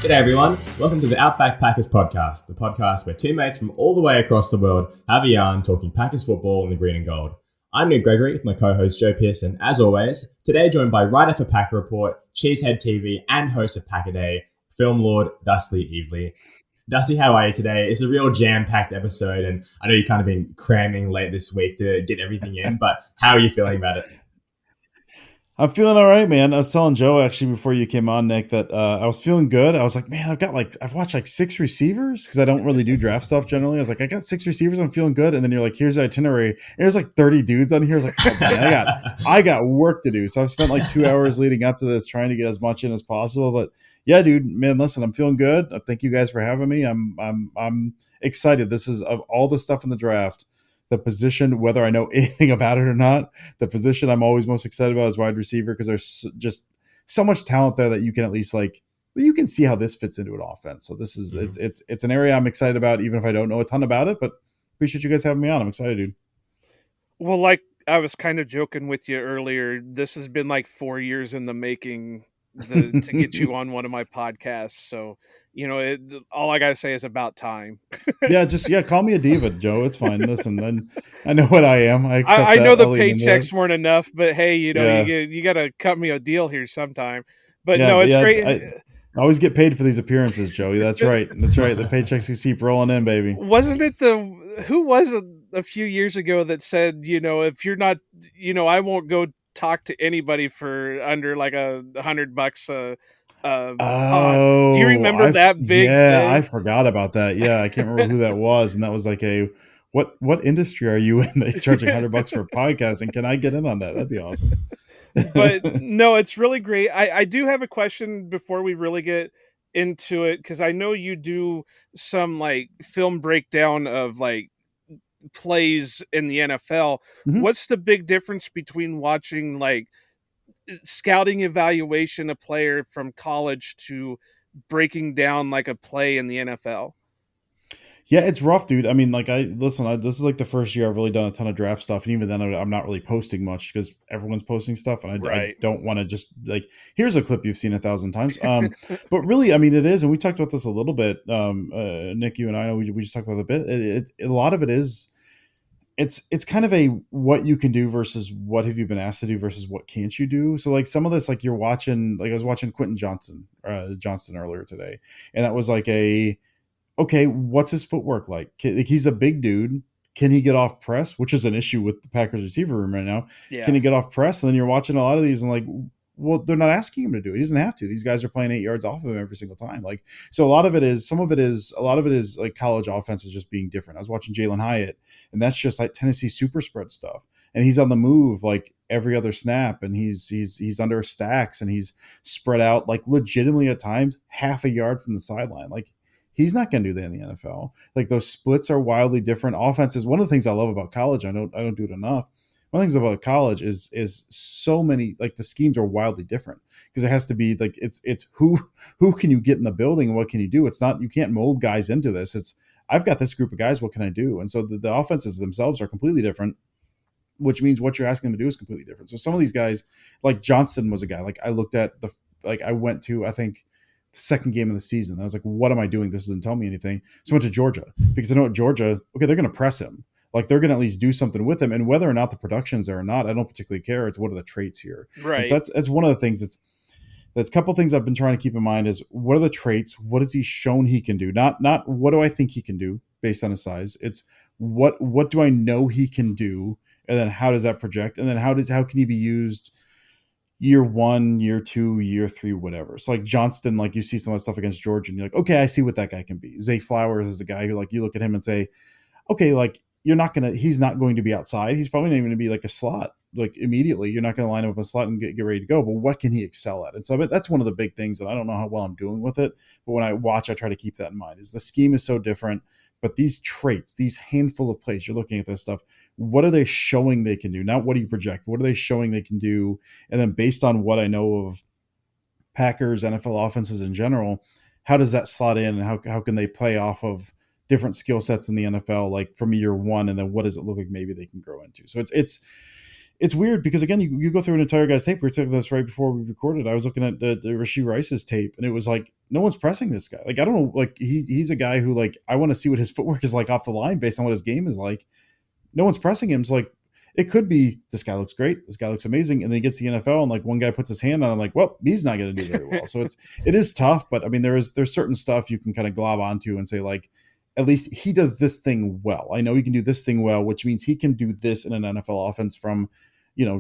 G'day everyone, welcome to the Outback Packers podcast, the podcast where two mates from all the way across the world have a yarn talking Packers football in the green and gold. I'm Nick Gregory with my co-host Joe Pearson, as always, today joined by writer for Packer Report, CheeseheadTV and host of Packer Day, film lord Dusty Evely. Dusty, how are you today? It's a real jam-packed episode and I know you've kind of been cramming late this week to get everything in, but how are you feeling about it? I'm feeling all right, man. I was telling Joe actually before you came on, Nick, that I was feeling good. I was like, man, I've watched like 6 receivers because I don't really do draft stuff generally. I was like, I got 6 receivers. I'm feeling good. And then you're like, here's the itinerary. And there's like 30 dudes on here. I was like, oh, man, I got work to do. So I've spent like 2 hours leading up to this trying to get as much in as possible. But yeah, dude, man, listen, I'm feeling good. Thank you guys for having me. I'm excited. This is of all the stuff in the draft. The position, whether I know anything about it or not, the position I'm always most excited about is wide receiver because there's just so much talent there that you can at least you can see how this fits into an offense. So this is it's an area I'm excited about, even if I don't know a ton about it. But appreciate you guys having me on. I'm excited, dude. Well, like I was kind of joking with you earlier, this has been like 4 years in the making to get you on one of my podcasts. So, all I got to say is about time. Call me a diva, Joe. It's fine. Listen, I know what I am. I accept I that. know the paychecks weren't enough, but hey, Yeah. you got to cut me a deal here sometime. But Yeah, no, it's yeah, great. I always get paid for these appearances, Joey. That's right. That's right. The paychecks just keep rolling in, baby. Wasn't it who was it a few years ago that said, if you're not, I won't go talk to anybody for under like $100 pod. Do you remember that big thing? I forgot about that. Yeah, I can't remember who that was, and that was like what industry are you in that you're charging $100 for podcasting? Can I get in on that? That'd be awesome. But no, it's really great. I do have a question before we really get into it, because I know you do some like film breakdown of like plays in the NFL. Mhm. What's the big difference between watching like scouting evaluation a player from college to breaking down like a play in the NFL? Yeah, it's rough, dude. I mean, like, this is like the first year I've really done a ton of draft stuff, and even then, I'm not really posting much because everyone's posting stuff, and I Right. don't want to just like, here's a clip you've seen 1,000 times. But really, I mean, it is, and we talked about this a little bit. Nick, you and I know we just talked about it a bit. A lot of it is, it's kind of a what you can do versus what have you been asked to do versus what can't you do. So like some of this, like you're watching, like I was watching Quentin Johnston earlier today, and that was like okay, what's his footwork like? He's a big dude. Can he get off press? Which is an issue with the Packers receiver room right now. Yeah. Can he get off press? And then you're watching a lot of these and like, well, they're not asking him to do it. He doesn't have to. These guys are playing 8 yards off of him every single time. Like, so a lot of it is like college offenses just being different. I was watching Jalen Hyatt, and that's just like Tennessee super spread stuff. And he's on the move like every other snap, and he's under stacks, and he's spread out like legitimately at times half a yard from the sideline. Like, he's not going to do that in the NFL. Like those splits are wildly different. Offenses. One of the things I love about college, I don't do it enough. One of the things about college is so many, like the schemes are wildly different because it has to be like it's who can you get in the building and what can you do. It's not, you can't mold guys into this. It's, I've got this group of guys. What can I do? And so the offenses themselves are completely different, which means what you're asking them to do is completely different. So some of these guys, like Johnston was a guy, like I looked at I went to, I think, second game of the season. I was like, what am I doing? This doesn't tell me anything. So I went to Georgia because I know at Georgia, okay, they're going to press him. Like they're going to at least do something with him. And whether or not the production's there or not, I don't particularly care. It's what are the traits here. Right. And so that's one of the things that's a couple of things I've been trying to keep in mind is what are the traits? What has he shown he can do? Not what do I think he can do based on his size? It's what do I know he can do? And then how does that project? And then how can he be used year 1, year 2, year 3, whatever. So like Johnston, like you see some of the stuff against Georgia and you're like, okay, I see what that guy can be. Zay Flowers is a guy who like you look at him and say, okay, like he's not going to be outside. He's probably not even going to be like a slot, like immediately. You're not going to line him up a slot and get ready to go, but what can he excel at? And so that's one of the big things that I don't know how well I'm doing with it. But when I watch, I try to keep that in mind is the scheme is so different, but these traits, these handful of plays, you're looking at this stuff. What are they showing they can do? Not what do you project? What are they showing they can do? And then based on what I know of Packers, NFL offenses in general, how does that slot in and how can they play off of different skill sets in the NFL, like from year 1, and then what does it look like maybe they can grow into? So it's weird because again, you go through an entire guy's tape. We took this right before we recorded. I was looking at the Rashee Rice's tape, and it was like no one's pressing this guy. Like I don't know, like he's a guy who like I want to see what his footwork is like off the line based on what his game is like. No one's pressing him. So like it could be this guy looks great, this guy looks amazing, and then he gets the NFL and like one guy puts his hand on him, like, well, he's not going to do very well. So it is tough, but I mean there's certain stuff you can kind of glob onto and say like at least he does this thing well. I know he can do this thing well, which means he can do this in an NFL offense from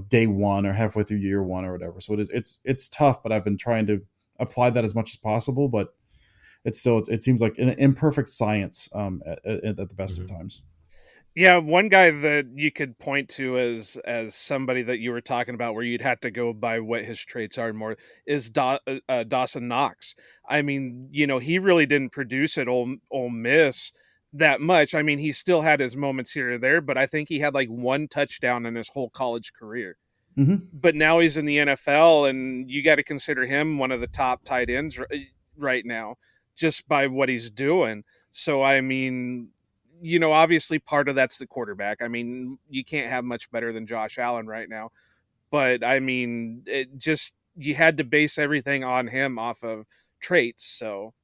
day one or halfway through year one or whatever. So it's tough, but I've been trying to apply that as much as possible, but it seems like an imperfect science at the best of times. Yeah, one guy that you could point to as somebody that you were talking about, where you'd have to go by what his traits are more, is Dawson Knox. I mean, he really didn't produce at Ole Miss that much. I mean, he still had his moments here or there, but I think he had like one touchdown in his whole college career. Mm-hmm. But now he's in the NFL, and you got to consider him one of the top tight ends right now, just by what he's doing. So, I mean, obviously part of that's the quarterback. I mean, you can't have much better than Josh Allen right now. But I mean, you had to base everything on him off of traits. So,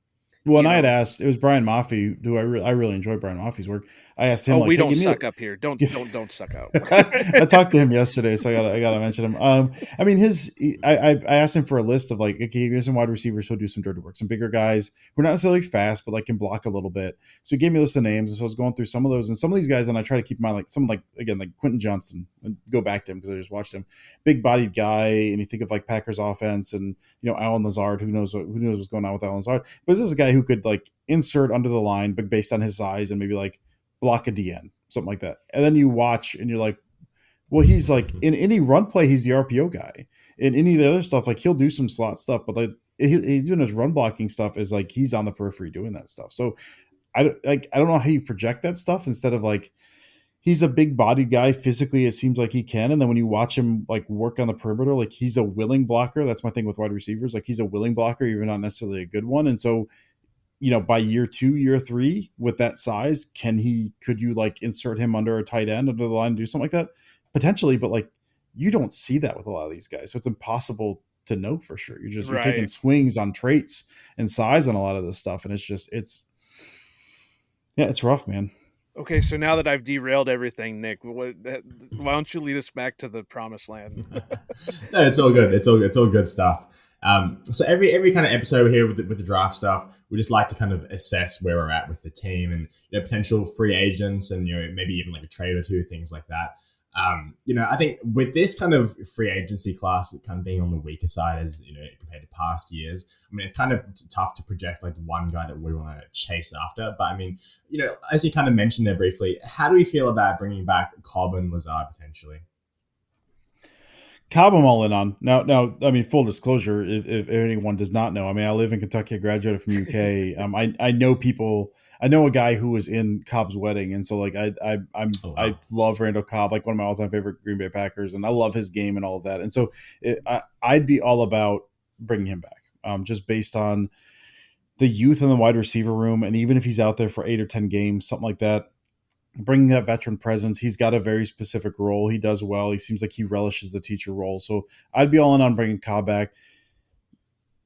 well, and I had asked, it was Brian Maffey, who I really enjoy Brian Maffey's work. I asked him, we don't suck up here. Don't suck up. I talked to him yesterday, so I gotta mention him. I mean, I asked him for a list of like, okay, here's some wide receivers who'll do some dirty work, some bigger guys who are not necessarily fast, but like can block a little bit. So he gave me a list of names, and so I was going through some of those, and some of these guys, and I try to keep in mind like some like Quentin Johnson, and go back to him because I just watched him, big bodied guy, and you think of like Packers offense, and Allen Lazard, who knows what's going on with Allen Lazard, but this is a guy who could like insert under the line, but based on his size and maybe like block a DN, something like that. And then you watch and you're like, well, he's like in any run play, he's the RPO guy. In any of the other stuff, like he'll do some slot stuff, but like he's doing his run blocking stuff is like he's on the periphery doing that stuff. So I don't know how you project that stuff instead of like he's a big bodied guy physically. It seems like he can, and then when you watch him like work on the perimeter, like he's a willing blocker. That's my thing with wide receivers. Like he's a willing blocker, even not necessarily a good one. And so by year 2, year 3 with that size, could you like insert him under a tight end under the line and do something like that? Potentially, but like you don't see that with a lot of these guys. So it's impossible to know for sure. You're taking swings on traits and size on a lot of this stuff. And it's rough, man. Okay, so now that I've derailed everything, Nick, why don't you lead us back to the promised land? No, it's all good. It's all good stuff. So every kind of episode here with the draft stuff, we just like to kind of assess where we're at with the team and potential free agents and maybe even like a trade or two, things like that. I think with this kind of free agency class kind of being on the weaker side as compared to past years, I mean it's kind of tough to project like one guy that we want to chase after. But I mean, as you kind of mentioned there briefly, how do we feel about bringing back Cobb and Lazard potentially? Cobb I'm all in on. Now, I mean, full disclosure, if anyone does not know, I mean, I live in Kentucky, I graduated from UK. I know people. I know a guy who was in Cobb's wedding, and so like I love Randall Cobb, like one of my all time favorite Green Bay Packers, and I love his game and all of that. And so I'd be all about bringing him back, just based on the youth in the wide receiver room, and even if he's out there for 8 or 10 games, something like that. Bringing that veteran presence, he's got a very specific role. He does well. He seems like he relishes the teacher role. So I'd be all in on bringing Cobb back.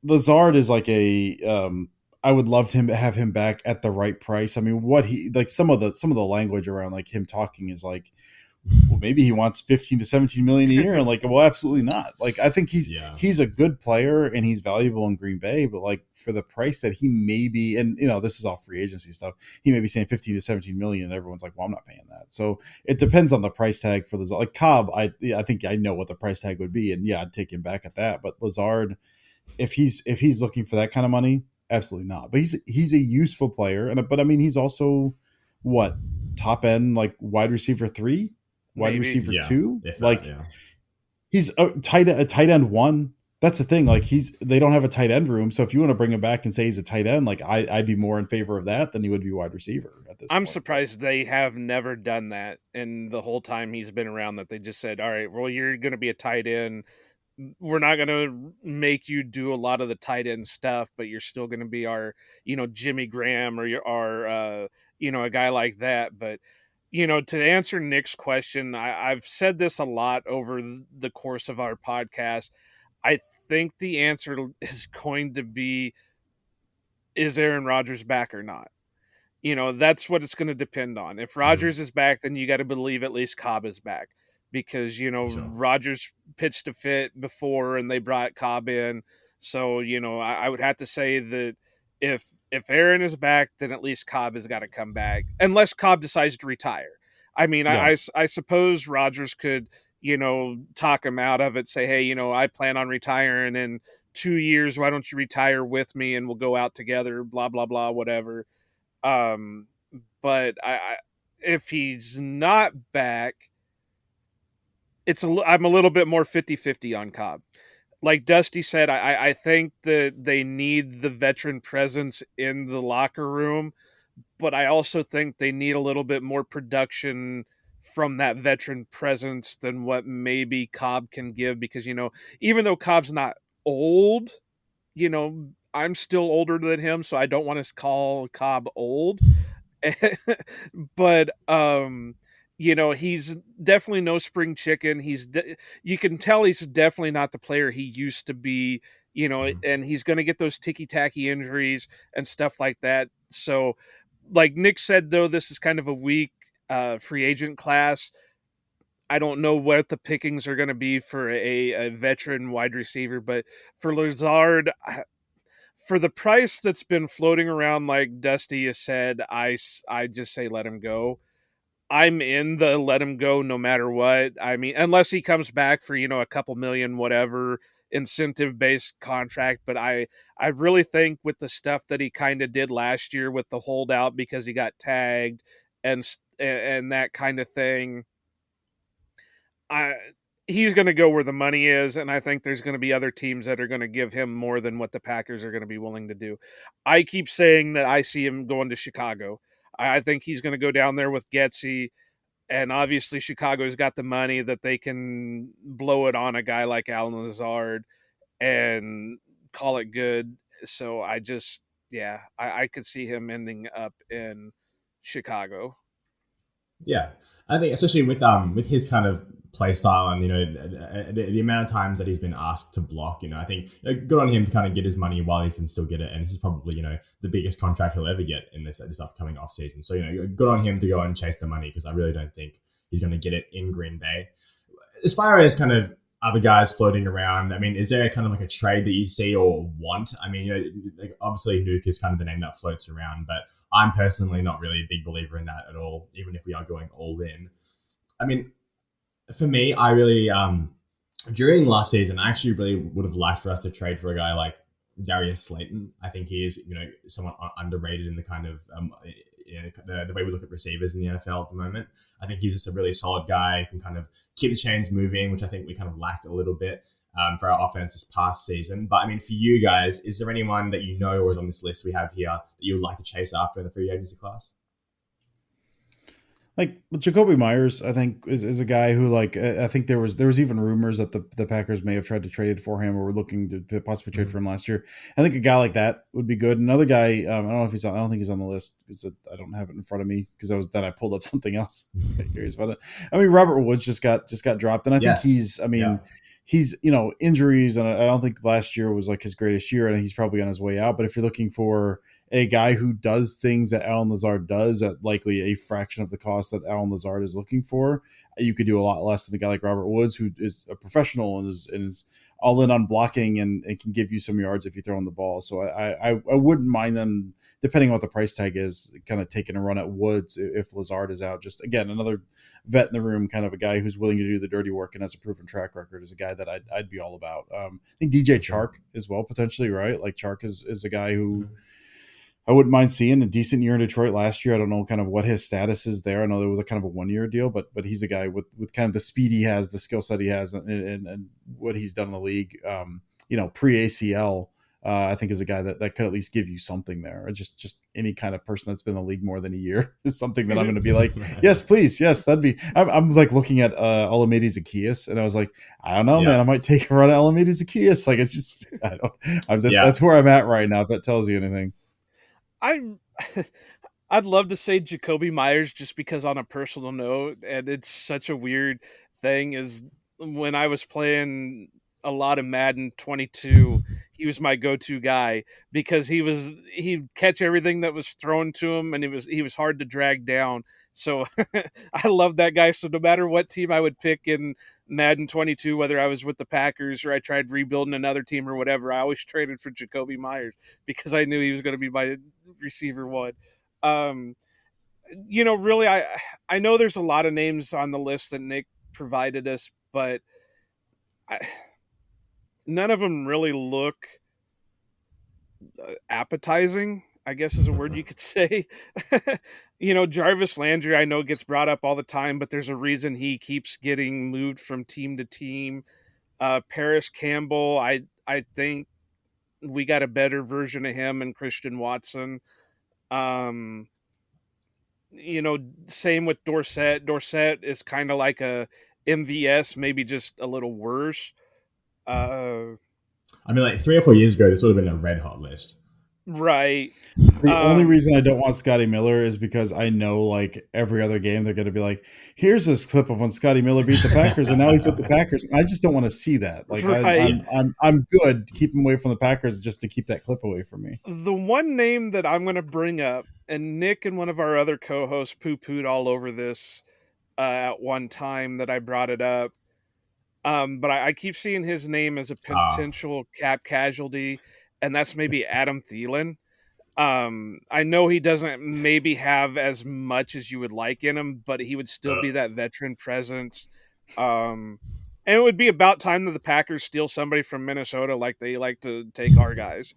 Lazard is like I would love to have him back at the right price. I mean, what he like some of the language around like him talking is like, well, maybe he wants 15 to 17 million a year. And like, well, absolutely not. Like, I think he's a good player and he's valuable in Green Bay, but like for the price that he may be, and this is all free agency stuff, he may be saying 15 to 17 million and everyone's like, well, I'm not paying that. So it depends on the price tag for Lazard. Like Cobb, I think I know what the price tag would be, and yeah, I'd take him back at that. But Lazard, if he's looking for that kind of money, absolutely not. But he's a useful player, but I mean, he's also what, top end like wide receiver 3, wide receiver 2, like he's a tight end 1. That's the thing. Like they don't have a tight end room. So if you want to bring him back and say he's a tight end, like I'd be more in favor of that than he would be wide receiver at this point. I'm surprised they have never done that in the whole time he's been around, that they just said, all right, well, you're going to be a tight end. We're not going to make you do a lot of the tight end stuff, but you're still going to be our, Jimmy Graham or our, a guy like that. But, to answer Nick's question, I've said this a lot over the course of our podcast. I think the answer is going to be is Aaron Rodgers back or not? That's what it's going to depend on. If Mm-hmm. Rodgers is back, then you got to believe at least Cobb is back because, Sure. Rodgers pitched a fit before and they brought Cobb in. So, I would have to say that if Aaron is back, then at least Cobb has got to come back unless Cobb decides to retire. I mean, Yeah. I suppose Rodgers could, talk him out of it, say, hey, I plan on retiring in 2 years. Why don't you retire with me and we'll go out together, blah, blah, blah, whatever. Um, but if he's not back, I'm a little bit more 50-50 on Cobb. Like Dusty said, I think that they need the veteran presence in the locker room, but I also think they need a little bit more production from that veteran presence than what maybe Cobb can give because, even though Cobb's not old, I'm still older than him, so I don't want to call Cobb old. But he's definitely no spring chicken. You can tell he's definitely not the player he used to be, Mm-hmm. and he's going to get those ticky-tacky injuries and stuff like that. So like Nick said, though, this is kind of a weak free agent class. I don't know what the pickings are going to be for a veteran wide receiver, but for Lazard, for the price that's been floating around, like Dusty has said, I just say let him go. I'm in the let him go no matter what. I mean, unless he comes back for, a couple million, whatever, incentive based contract. But I really think with the stuff that he kind of did last year with the holdout because he got tagged and that kind of thing, I he's going to go where the money is, and I think there's going to be other teams that are going to give him more than what the Packers are going to be willing to do. I keep saying that I see him going to Chicago. I think he's going to go down there with Getsy, and obviously Chicago's got the money that they can blow it on a guy like Alan Lazard and call it good. So I could see him ending up in Chicago. Yeah, I think especially with his kind of play style and the amount of times that he's been asked to block, I think good on him to kind of get his money while he can still get it. And this is probably the biggest contract he'll ever get in this upcoming off season. So good on him to go and chase the money because I really don't think he's going to get it in Green Bay. As far as kind of other guys floating around, I mean, is there kind of like a trade that you see or want? I mean, like obviously Nuke is kind of the name that floats around, but I'm personally not really a big believer in that at all, even if we are going all in. I mean, for me, I really during last season, I actually really would have liked for us to trade for a guy like Darius Slayton. I think he is, somewhat underrated in the kind of the way we look at receivers in the NFL at the moment. I think he's just a really solid guy who can kind of keep the chains moving, which I think we kind of lacked a little bit for our offense this past season. But I mean, for you guys, is there anyone that or is on this list we have here that you would like to chase after in the free agency class? Like Jacoby Myers, I think is a guy who I think there was even rumors that the Packers may have tried to trade for him or were looking to possibly trade for him last year. I think a guy like that would be good. Another guy, I don't know if I don't think he's on the list because I don't have it in front of me because I pulled up something else. I'm curious about it. I mean, Robert Woods just got dropped, and I think he's injuries, and I don't think last year was like his greatest year, and he's probably on his way out. But if you're looking for a guy who does things that Alan Lazard does at likely a fraction of the cost that Alan Lazard is looking for, you could do a lot less than a guy like Robert Woods, who is a professional and is all in on blocking and can give you some yards if you throw in the ball. So I wouldn't mind them, depending on what the price tag is, kind of taking a run at Woods if Lazard is out. Just again, another vet in the room, kind of a guy who's willing to do the dirty work and has a proven track record is a guy that I'd be all about. I think DJ Chark as well, potentially, right? Like Chark is a guy who I wouldn't mind seeing a decent year in Detroit last year. I don't know kind of what his status is there. I know there was a kind of a 1-year deal, but he's a guy with kind of the speed he has, the skill set he has, and what he's done in the league. Pre ACL, I think is a guy that could at least give you something there. Or just any kind of person that's been in the league more than a year is something that I'm going to be like, yes, please, yes, that'd be. I'm like looking at Olamide Zaccheaus, and I was like, I don't know, man, I might take a run at Olamide Zaccheaus. Like it's just, that's where I'm at right now. If that tells you anything. I'd love to say Jacoby Myers just because on a personal note, and it's such a weird thing, is when I was playing a lot of Madden 22, he was my go-to guy because he'd catch everything that was thrown to him, and he was hard to drag down. So I love that guy. So no matter what team I would pick in Madden 22, whether I was with the Packers or I tried rebuilding another team or whatever, I always traded for Jacoby Myers because I knew he was going to be my receiver one. Really, I know there's a lot of names on the list that Nick provided us, but none of them really look appetizing, I guess is a word you could say. Jarvis Landry, I know gets brought up all the time, but there's a reason he keeps getting moved from team to team. Paris Campbell, I think we got a better version of him and Christian Watson. Same with Dorsett. Dorsett is kind of like a MVS, maybe just a little worse. I mean, like 3 or 4 years ago, this would have been a red hot list. Right. The only reason I don't want Scotty Miller is because I know, like, every other game they're going to be like, here's this clip of when Scotty Miller beat the Packers, and now he's with the Packers. And I just don't want to see that. Like, right. I'm good. Keep him away from the Packers just to keep that clip away from me. The one name that I'm going to bring up, and Nick and one of our other co-hosts poo-pooed all over this at one time that I brought it up. But I keep seeing his name as a potential cap casualty, and that's maybe Adam Thielen. I know he doesn't maybe have as much as you would like in him, but he would still be that veteran presence. And it would be about time that the Packers steal somebody from Minnesota like they like to take our guys.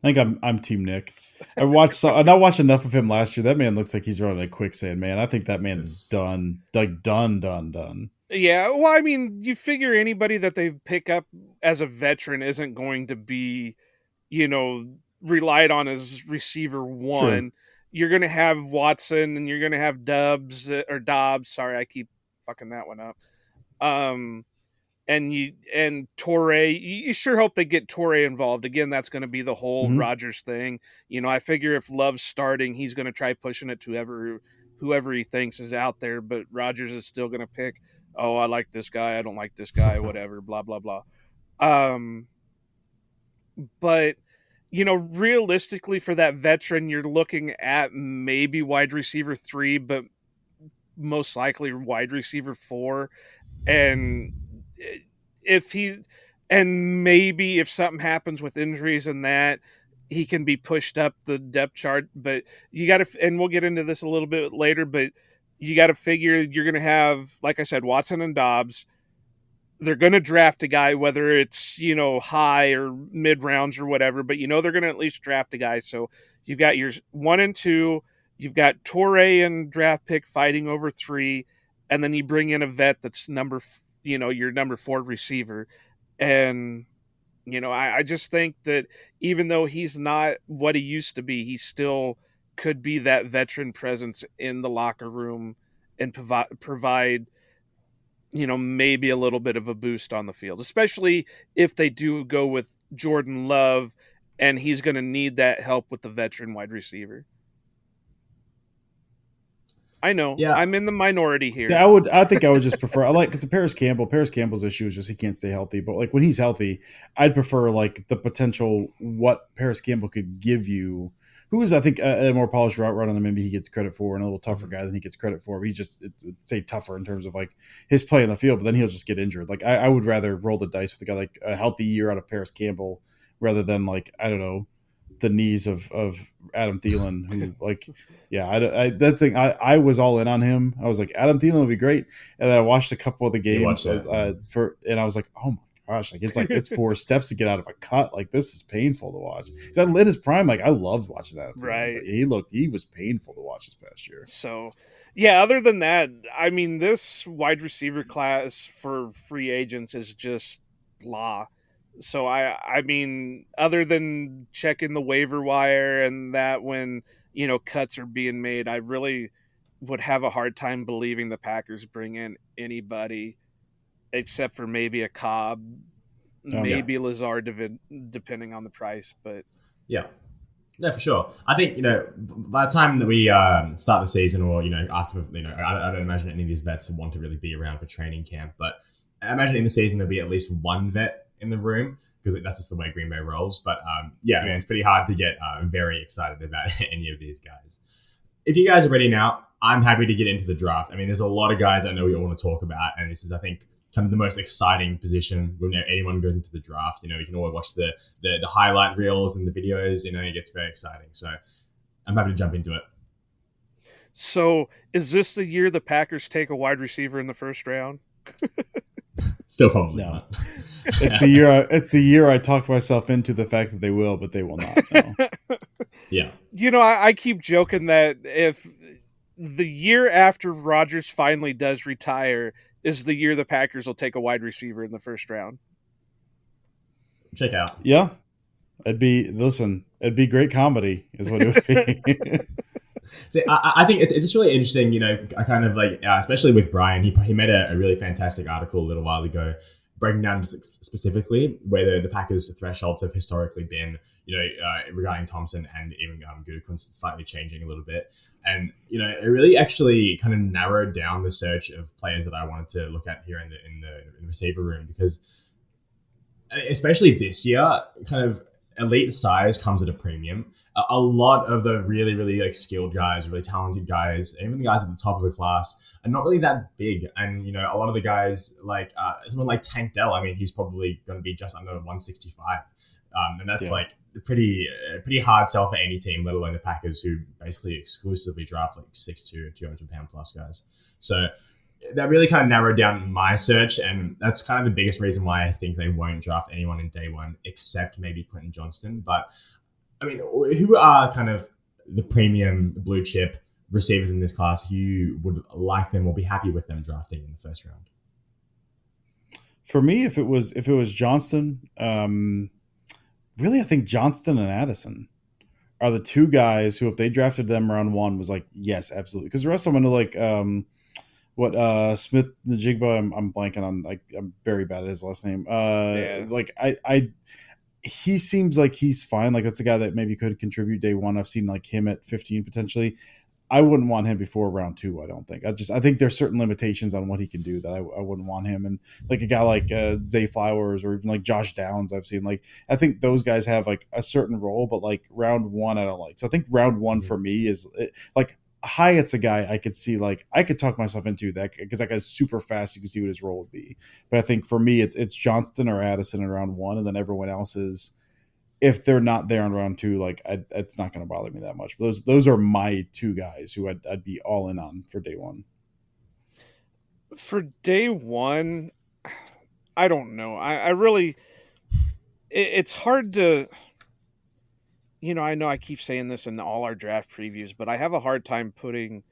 I think I'm Team Nick. I not watched enough of him last year. That man looks like he's running a quicksand, man. I think that man's done. Like done. Yeah, well, I mean, you figure anybody that they pick up as a veteran isn't going to be, relied on as receiver one. Sure. You're going to have Watson and you're going to have Dobbs. Sorry, I keep fucking that one up. And Torrey, you sure hope they get Torrey involved. Again, that's going to be the whole Rodgers thing. I figure if Love's starting, he's going to try pushing it to whoever he thinks is out there, but Rodgers is still going to pick, oh, I like this guy, I don't like this guy, whatever, blah, blah, blah. But, realistically for that veteran, you're looking at maybe wide receiver 3, but most likely wide receiver 4. And maybe if something happens with injuries and that, he can be pushed up the depth chart. But you got to, and we'll get into this a little bit later, but you got to figure you're going to have, like I said, Watson and Dobbs. They're going to draft a guy, whether it's, high or mid rounds or whatever, but they're going to at least draft a guy. So you've got your 1 and 2, you've got Torrey and draft pick fighting over 3, and then you bring in a vet that's your number 4 receiver. And, I just think that even though he's not what he used to be, he still could be that veteran presence in the locker room and provide, maybe a little bit of a boost on the field, especially if they do go with Jordan Love and he's going to need that help with the veteran wide receiver. I know. Yeah. I'm in the minority here. Yeah, I think I would just prefer. Because Paris Campbell's issue is just he can't stay healthy. But like when he's healthy, I'd prefer like the potential what Paris Campbell could give you. Who is I think a more polished route runner than maybe he gets credit for, and a little tougher guy than he gets credit for. But he just say tougher in terms of like his play in the field, but then he'll just get injured. Like I would rather roll the dice with a guy like a healthy year out of Paris Campbell rather than like I don't know. The knees of Adam Thielen, who like, yeah, that thing. I was all in on him. I was like, Adam Thielen would be great, and then I watched a couple of the games and I was like, oh my gosh, like it's 4 steps to get out of a cut. Like this is painful to watch. Because in his prime, like I loved watching that. Right, he was painful to watch this past year. So, yeah. Other than that, I mean, this wide receiver class for free agents is just blah. So I mean, other than checking the waiver wire and that when, cuts are being made, I really would have a hard time believing the Packers bring in anybody except for maybe a Cobb, maybe Lazard, depending on the price. But yeah, for sure. I think, by the time that we start the season or, after, I don't imagine any of these vets want to really be around for training camp, but I imagine in the season there'll be at least one vet in the room. because that's just the way Green Bay rolls. But yeah, man, it's pretty hard to get very excited about any of these guys. If you guys are ready now, I'm happy to get into the draft. I mean, there's a lot of guys I know we all want to talk about, and this is, I think, kind of the most exciting position when anyone goes into the draft. You can always watch the highlight reels and the videos. It gets very exciting. So I'm happy to jump into it. So, is this the year the Packers take a wide receiver in the first round? Still probably No. not. It's the year. It's the year I talked myself into the fact that they will, but they will not. No. Yeah. I keep joking that if the year after Rodgers finally does retire is the year the Packers will take a wide receiver in the first round. Check out. Yeah, it'd be great comedy, is what it would be. So I think it's just really interesting, I kind of like, especially with Brian, he made a really fantastic article a little while ago breaking down specifically where the Packers' thresholds have historically been, regarding Thompson and even Gutekunst slightly changing a little bit. And, it really actually kind of narrowed down the search of players that I wanted to look at here in the receiver room, because especially this year, kind of elite size comes at a premium. A lot of the really, really like skilled guys, really talented guys, even the guys at the top of the class, are not really that big. And a lot of the guys like someone like Tank Dell, I mean, he's probably going to be just under 165, and that's like a pretty hard sell for any team, let alone the Packers, who basically exclusively draft like 6'2", 200-pound plus guys. So that really kind of narrowed down my search, and that's kind of the biggest reason why I think they won't draft anyone in day one except maybe Quentin Johnston. But I mean, who are kind of the premium blue chip receivers in this class you would like them or be happy with them drafting in the first round? For me, if it was Johnston, really, I think Johnston and Addison are the two guys who, if they drafted them round one, was like, yes, absolutely. Because the rest of them are like Smith Najigba, I'm blanking on, like, I'm very bad at his last name. Like he seems like he's fine. Like, that's a guy that maybe could contribute day one. I've seen like him at 15 potentially. I wouldn't want him before round two. I don't think. I think there's certain limitations on what he can do that I wouldn't want him. And like a guy like Zay Flowers or even like Josh Downs, I've seen, like, I think those guys have like a certain role, but like round one, I don't like. So I think round one for me is like Hyatt's a guy I could see, like, I could talk myself into that because that guy's super fast. You can see what his role would be. But I think for me, it's Johnston or Addison in round one, and then everyone else is, if they're not there in round two, like, it's not going to bother me that much. But those are my two guys who I'd be all in on for day one. For day one, I don't know. I really, it's hard to, I know I keep saying this in all our draft previews, but I have a hard time putting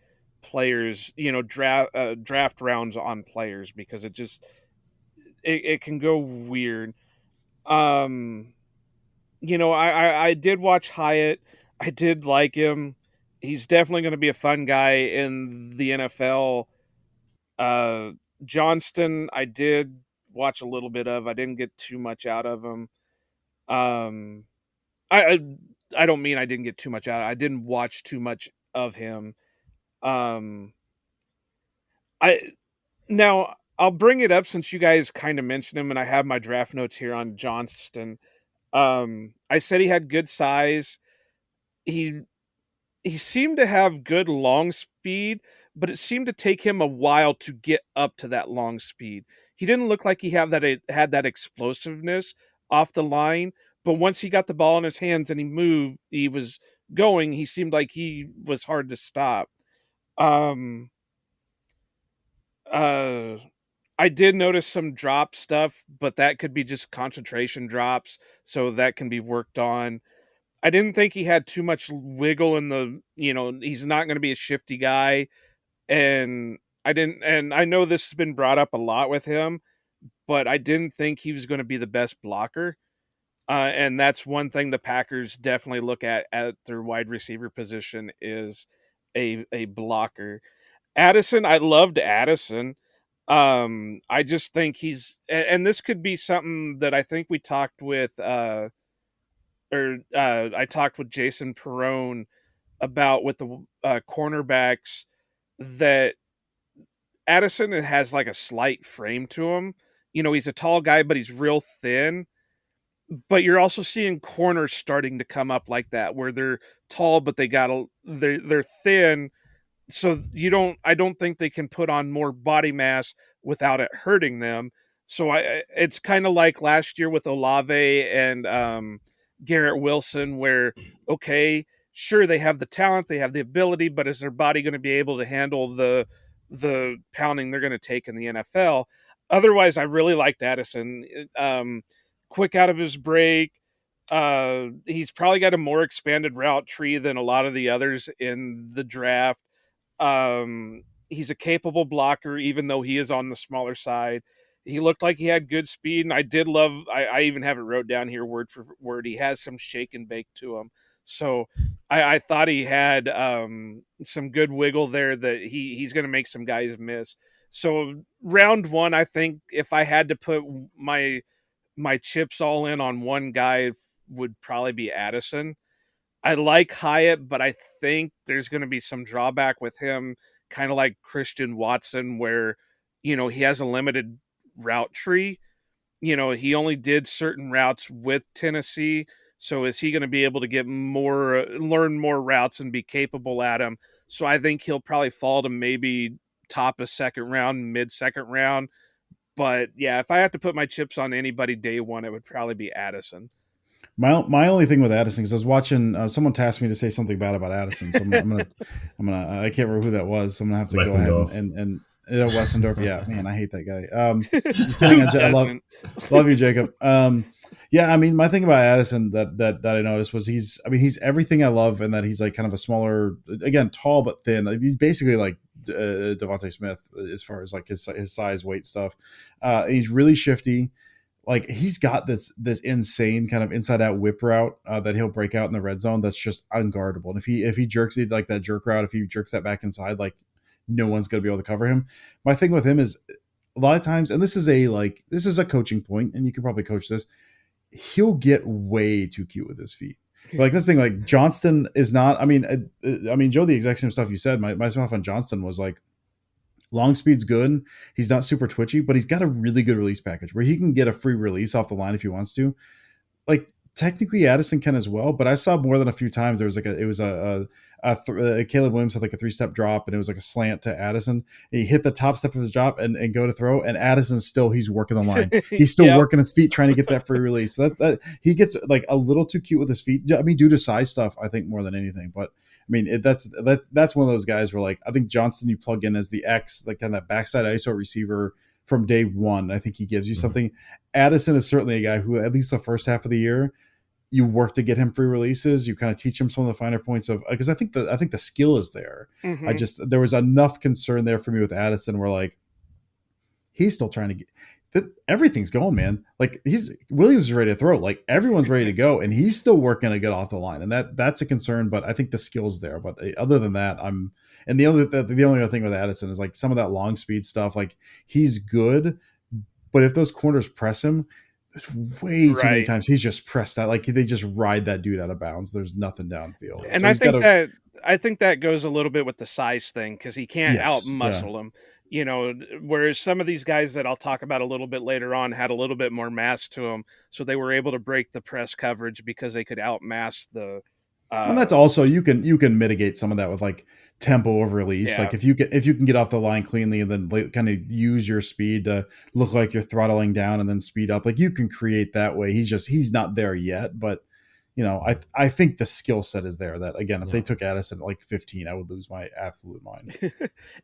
players, draft rounds on players, because it can go weird. I did watch Hyatt. I did like him. He's definitely going to be a fun guy in the NFL. Johnston, I did watch a little bit of. I didn't get too much out of him. I don't mean I didn't get too much out. I didn't watch too much of him. Now I'll bring it up since you guys kind of mentioned him, and I have my draft notes here on Johnston. I said he had good size. He seemed to have good long speed, but it seemed to take him a while to get up to that long speed. He didn't look like he had that explosiveness off the line, but once he got the ball in his hands and he moved, he was going, he seemed like he was hard to stop. I did notice some drop stuff, but that could be just concentration drops, so that can be worked on. I didn't think he had too much wiggle in the, he's not going to be a shifty guy. And I know this has been brought up a lot with him, but I didn't think he was going to be the best blocker. And that's one thing the Packers definitely look at their wide receiver position is a blocker. Addison, I loved Addison. I just think and this could be something that I think we talked with, I talked with Jason Perrone about with the cornerbacks, that Addison has like a slight frame to him. He's a tall guy, but he's real thin. but you're also seeing corners starting to come up like that, where they're tall, but they're thin. So I don't think they can put on more body mass without it hurting them. So it's kind of like last year with Olave and Garrett Wilson, where, okay, sure, they have the talent, they have the ability, but is their body going to be able to handle the pounding they're going to take in the NFL? Otherwise, I really liked Addison. Quick out of his break. He's probably got a more expanded route tree than a lot of the others in the draft. He's a capable blocker, even though he is on the smaller side. He looked like he had good speed, and I did love. I even have it wrote down here word for word. He has some shake and bake to him, so I thought he had some good wiggle there that he's going to make some guys miss. So round one, I think if I had to put my chips all in on one guy, would probably be Addison. I like Hyatt, but I think there's going to be some drawback with him, kind of like Christian Watson, where, he has a limited route tree. He only did certain routes with Tennessee. So is he going to be able to learn more routes and be capable at them? So I think he'll probably fall to maybe top of second round, mid second round. But yeah, if I had to put my chips on anybody day one, it would probably be Addison. My only thing with Addison is I was watching. Someone tasked me to say something bad about Addison, so I can't remember who that was. So I'm gonna have to go ahead and Westendorf. Yeah, man, I hate that guy. Kidding, love you, Jacob. Yeah, I mean, my thing about Addison that I noticed was he's everything I love, and that he's like kind of a smaller, again, tall but thin. He's basically like Devontae Smith as far as like his size, weight stuff. He's really shifty. Like he's got this insane kind of inside out whip route that he'll break out in the red zone. That's just unguardable. And if he jerks it like that jerk route, if he jerks that back inside, like no one's going to be able to cover him. My thing with him is a lot of times, and this is a coaching point, and you can probably coach this. He'll get way too cute with his feet. Like this thing, like Johnston is not. I mean, Joe, the exact same stuff you said. My stuff on Johnston was like, long speed's good. He's not super twitchy, but he's got a really good release package where he can get a free release off the line if he wants to. Like technically Addison can as well, but I saw more than a few times there was like a Caleb Williams had like a 3-step drop, and it was like a slant to Addison. And he hit the top step of his drop and go to throw, and Addison he's working the line. He's still Yep. working his feet trying to get that free release. So that he gets like a little too cute with his feet. I mean, due to size stuff, I think more than anything, but. I mean, that's one of those guys where, like, I think Johnston you plug in as the X, like kind of that backside ISO receiver from day one. I think he gives you something. Addison is certainly a guy who, at least the first half of the year, you work to get him free releases. You kind of teach him some of the finer points of, because I think the skill is there. Mm-hmm. There was enough concern there for me with Addison where, like, he's still trying to get. Everything's going, man. Like Williams is ready to throw. Like everyone's ready to go, and he's still working to get off the line, and that's a concern. But I think the skill's there. But other than that, the only other thing with Addison is like some of that long speed stuff. Like he's good, but if those corners press him, there's way too many times he's just pressed out. Like they just ride that dude out of bounds. There's nothing downfield, And so I think that goes a little bit with the size thing, because he can't out muscle him. Whereas some of these guys that I'll talk about a little bit later on had a little bit more mass to them, so they were able to break the press coverage because they could outmass the. And that's also you can mitigate some of that with like tempo of release. Yeah. Like if you can get off the line cleanly and then kind of use your speed to look like you're throttling down and then speed up, like you can create that way. He's not there yet, but I think the skill set is there. That again, if they took Addison at like 15, I would lose my absolute mind.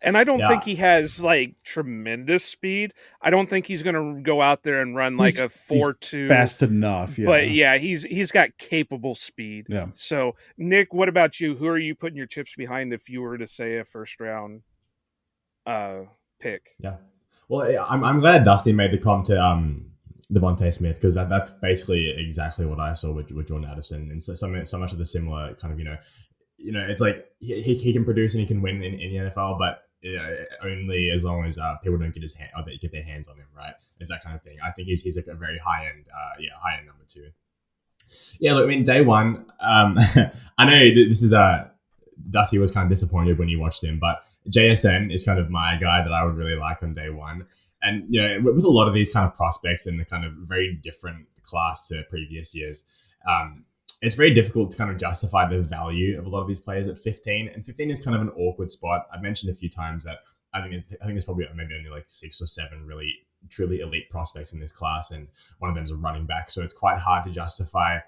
And I don't think he has like tremendous speed. I don't think he's going to go out there and run like a 4.2 fast enough. Yeah. But yeah, he's got capable speed. Yeah. So Nick, what about you? Who are you putting your chips behind if you were to say a first round pick? Yeah. Well, I'm glad Dusty made the comp to Devontae Smith, because that's basically exactly what I saw with Jordan Addison, and so much of the similar kind of it's like he can produce and he can win in the NFL, but only as long as people don't get they get their hands on him, right? It's that kind of thing. I think he's like a very high end number 2. Yeah, look, I mean, day one, I know this is Dusty was kind of disappointed when he watched him, but JSN is kind of my guy that I would really like on day one. And, with a lot of these kind of prospects in the kind of very different class to previous years. It's very difficult to kind of justify the value of a lot of these players at 15, and 15 is kind of an awkward spot. I've mentioned a few times that I think there's probably maybe only like 6 or 7 really truly elite prospects in this class, and one of them is a running back. So it's quite hard to justify,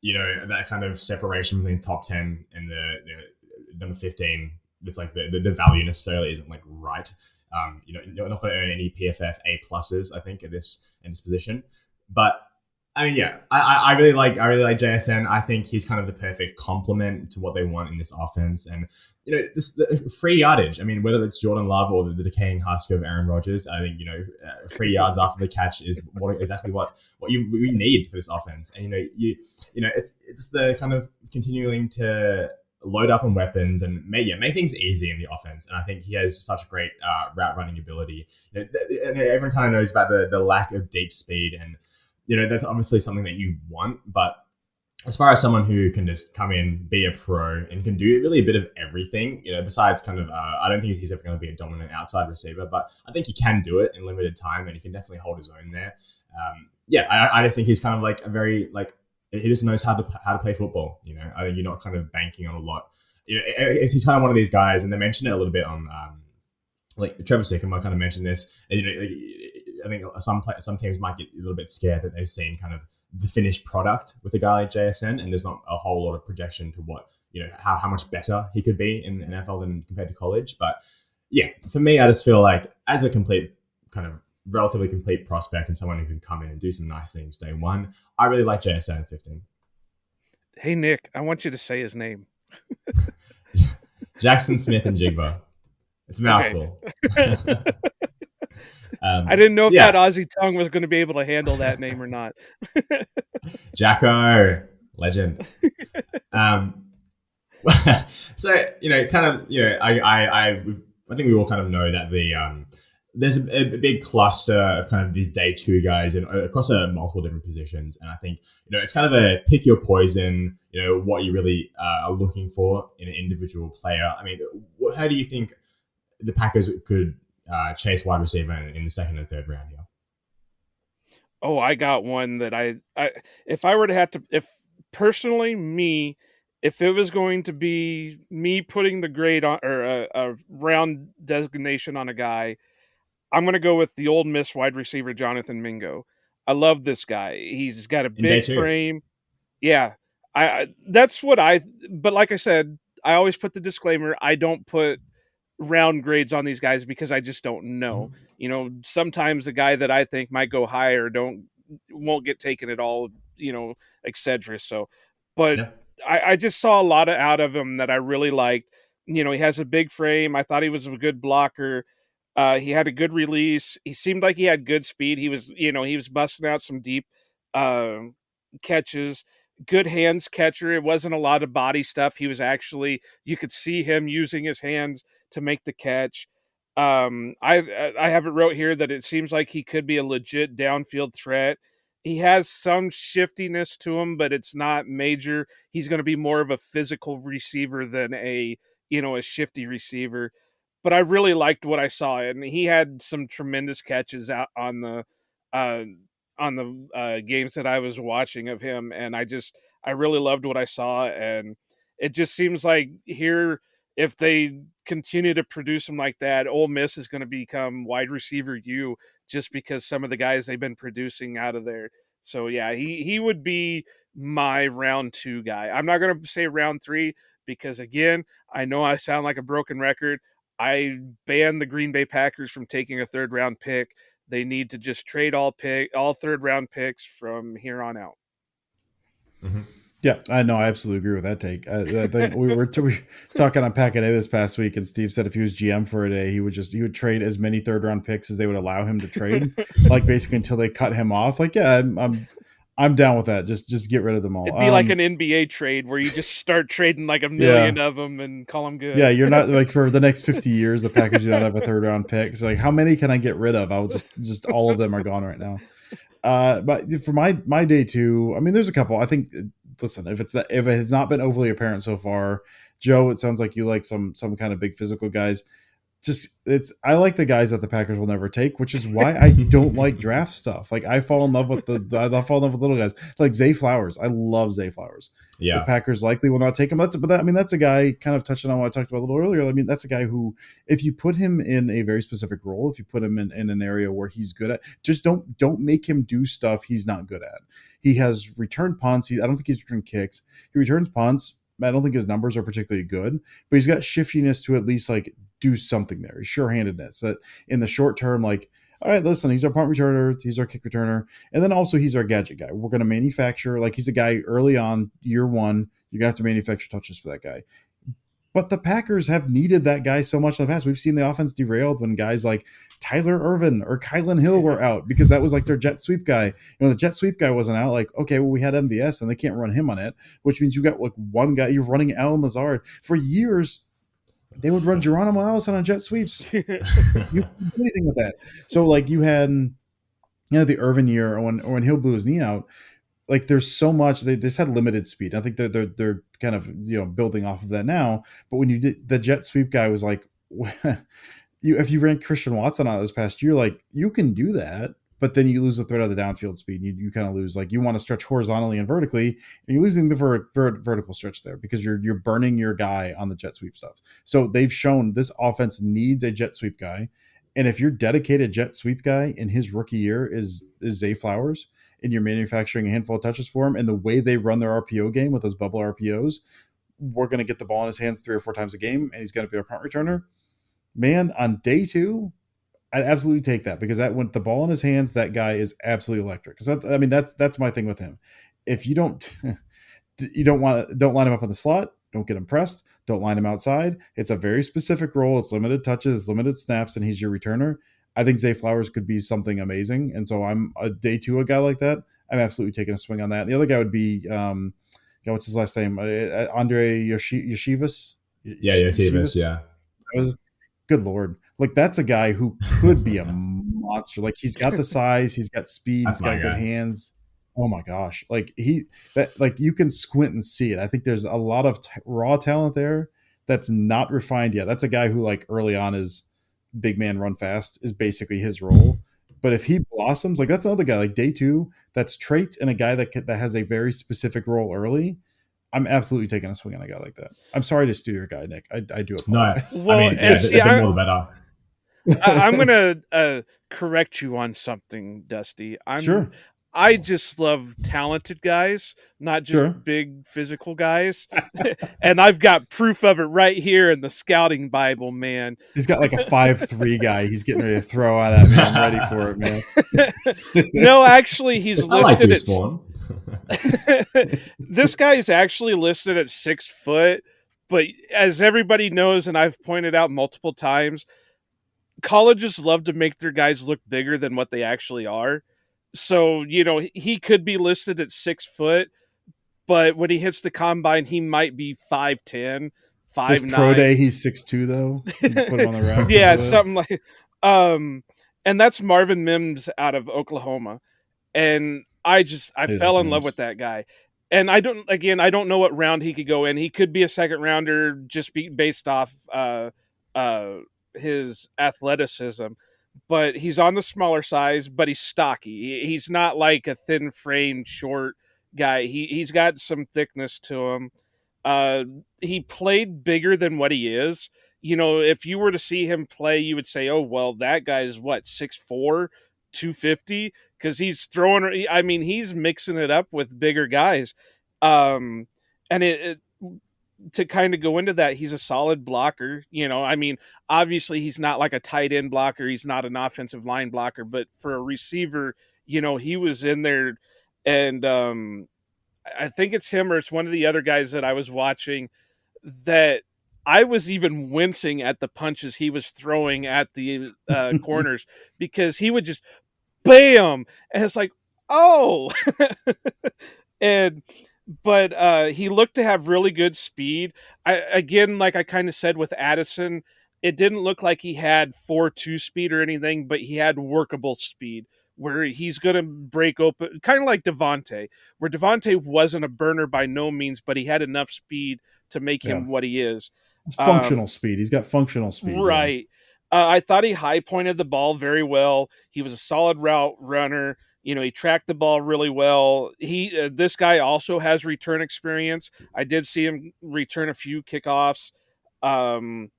that kind of separation between top 10 and the number 15. It's like the value necessarily isn't like right. You're not going to earn any PFF A pluses, I think, in this position. But I mean, yeah, I really like JSN. I think he's kind of the perfect complement to what they want in this offense. And the free yardage. I mean, whether it's Jordan Love or the decaying husk of Aaron Rodgers, I think free yards after the catch is exactly what we need for this offense. And it's the kind of continuing to load up on weapons and make things easy in the offense. And I think he has such great route running ability. And everyone kind of knows about the lack of deep speed, and that's obviously something that you want. But as far as someone who can just come in, be a pro, and can do really a bit of everything, besides kind of, I don't think he's ever going to be a dominant outside receiver, but I think he can do it in limited time, and he can definitely hold his own there. I just think he's kind of like a very, like, he just knows how to play football. I think you're not kind of banking on a lot. He's kind of one of these guys, and they mentioned it a little bit on, like Trevor Sycamore kind of mentioned this. And, I think some teams might get a little bit scared that they've seen kind of the finished product with a guy like JSN, and there's not a whole lot of projection to what, how much better he could be in the NFL than compared to college. But yeah, for me, I just feel like as a complete kind of relatively complete prospect and someone who can come in and do some nice things day one, I really like JSN at 15. Hey, Nick, I want you to say his name. Jackson Smith and Jigba. It's a mouthful. Okay. I didn't know if that Aussie tongue was going to be able to handle that name or not. Jacko, legend. So I think we all kind of know that there's a big cluster of kind of these day 2 guys and across multiple different positions, and I think it's kind of a pick your poison. What you really are looking for in an individual player. I mean, how do you think the Packers could chase wide receiver in the second and third round here? Oh, I got one that I if I were to have to, if it was going to be me putting the grade on or a round designation on a guy, I'm going to go with the Ole Miss wide receiver Jonathan Mingo. I love this guy. He's got a big frame. Yeah, that's what but like I said, I always put the disclaimer, I don't put round grades on these guys because I just don't know. Sometimes the guy that I think might go higher won't get taken at all, etc. So, but yeah. I just saw a lot out of him that I really liked. He has a big frame. I thought he was a good blocker. He had a good release. He seemed like he had good speed. He was busting out some deep catches. Good hands catcher. It wasn't a lot of body stuff. He was actually, you could see him using his hands to make the catch. I have it wrote here that it seems like he could be a legit downfield threat. He has some shiftiness to him, but it's not major. He's going to be more of a physical receiver than a shifty receiver. But I really liked what I saw, and he had some tremendous catches out on the games that I was watching of him, and I really loved what I saw, and it just seems like here, if they continue to produce him like that, Ole Miss is going to become wide receiver U just because some of the guys they've been producing out of there. So yeah, he would be my round 2 guy. I'm not going to say round 3 because again, I know I sound like a broken record. I banned the Green Bay Packers from taking a 3rd round pick. They need to just trade all 3rd round picks from here on out. Mm-hmm. Yeah, I know. I absolutely agree with that take. I think we were talking on Pack a Day this past week, and Steve said if he was GM for a day, he would trade as many 3rd round picks as they would allow him to trade, like basically until they cut him off. Like, yeah, I'm down with that. Just get rid of them all. It'd be like an NBA trade where you just start trading like a million of them and call them good. Yeah, you're not like for the next 50 years, the Packers do not have a 3rd round pick. So like, how many can I get rid of? I will just all of them are gone right now. But for my day 2, I mean, there's a couple. I think. Listen, if it has not been overly apparent so far, Joe, it sounds like you like some kind of big physical guys. I like the guys that the Packers will never take, which is why I don't like draft stuff. Like I fall in love with I fall in love with little guys like Zay Flowers. I love Zay Flowers. Yeah. The Packers likely will not take him. That's a guy kind of touching on what I talked about a little earlier. I mean, that's a guy who, if you put him in a very specific role, if you put him in an area where he's good at, just don't make him do stuff he's not good at. He has returned punts. I don't think he's returned kicks. He returns punts. I don't think his numbers are particularly good, but he's got shiftiness to at least like do something there. He's sure-handedness that in the short term, like, all right, listen, he's our punt returner, he's our kick returner, and then also he's our gadget guy. We're going to manufacture, like he's a guy early on, year one, you're going to have to manufacture touches for that guy. But the Packers have needed that guy so much in the past. We've seen the offense derailed when guys like Tyler Ervin or Kylan Hill were out because that was like their jet sweep guy. The jet sweep guy wasn't out. Like, okay, well, we had MVS and they can't run him on it, which means you got like one guy. You're running Alan Lazard. For years, they would run Geronimo Allison on jet sweeps. You couldn't do anything with that. So like you had the Ervin year when Hill blew his knee out. Like there's so much they just had limited speed. I think they're kind of building off of that now. But when you did the jet sweep guy was like, if you ran Christian Watson out this past year, like you can do that, but then you lose the threat of the downfield speed. You kind of lose like you want to stretch horizontally and vertically, and you're losing the vertical stretch there because you're burning your guy on the jet sweep stuff. So they've shown this offense needs a jet sweep guy, and if your dedicated jet sweep guy in his rookie year is Zay Flowers, and you're manufacturing a handful of touches for him, and the way they run their RPO game with those bubble RPOs, we're going to get the ball in his hands 3 or 4 times a game, and he's going to be a punt returner. Man, on day 2, I'd absolutely take that because that when the ball in his hands, that guy is absolutely electric. Because that's my thing with him. If you don't line him up on the slot, don't get him pressed, don't line him outside. It's a very specific role. It's limited touches, it's limited snaps, and he's your returner. I think Zay Flowers could be something amazing, and so I'm a day 2 a guy like that. I'm absolutely taking a swing on that. The other guy would be, what's his last name? Andre Yeshivas. Yeah, Yeshivas. Yeah. Good Lord. Like that's a guy who could be a monster. Like he's got the size, he's got speed, he's got good hands. Oh my gosh. Like you can squint and see it. I think there's a lot of raw talent there that's not refined yet. That's a guy who like early on is big man run fast is basically his role. But if he blossoms, like that's another guy like day 2, that's traits and a guy that has a very specific role early. I'm absolutely taking a swing on a guy like that. I'm sorry to steal your guy, Nick. I do apologize. No, well, the more the better. I'm going to correct you on something, Dusty. Sure. I just love talented guys, not just big physical guys. And I've got proof of it right here in the scouting Bible, man. He's got like a 5'3" guy he's getting ready to throw out at me. I'm ready for it, man. No, actually, he's listed at this guy is actually listed at 6 foot, but as everybody knows, and I've pointed out multiple times, colleges love to make their guys look bigger than what they actually are. So, he could be listed at 6 foot, but when he hits the combine, he might be 5'10", 5'9". His pro day, he's 6'2", though. Put him on the rack. Yeah, something like. And that's Marvin Mims out of Oklahoma, and I fell in love with that guy. And I don't know what round he could go in. He could be a second rounder, just based off his athleticism. But he's on the smaller size, but he's stocky. He's not like a thin-framed, short guy. He's got some thickness to him. He played bigger than what he is. If you were to see him play, you would say, oh, well, that guy's, 6'4", 250? Because he's he's mixing it up with bigger guys. And to kind of go into that, he's a solid blocker. Obviously he's not like a tight end blocker. He's not an offensive line blocker, but for a receiver, he was in there. And I think it's him or it's one of the other guys that I was watching that I was even wincing at the punches he was throwing at the corners because he would just bam. And it's like, oh, But he looked to have really good speed. Like I kind of said with Addison, it didn't look like he had 4.2 speed or anything, but he had workable speed where he's going to break open, kind of like Devontae, where Devontae wasn't a burner by no means, but he had enough speed to make him what he is. It's functional speed. He's got functional speed. Right. I thought he high pointed the ball very well. He was a solid route runner. He tracked the ball really well. This guy also has return experience. I did see him return a few kickoffs. Um,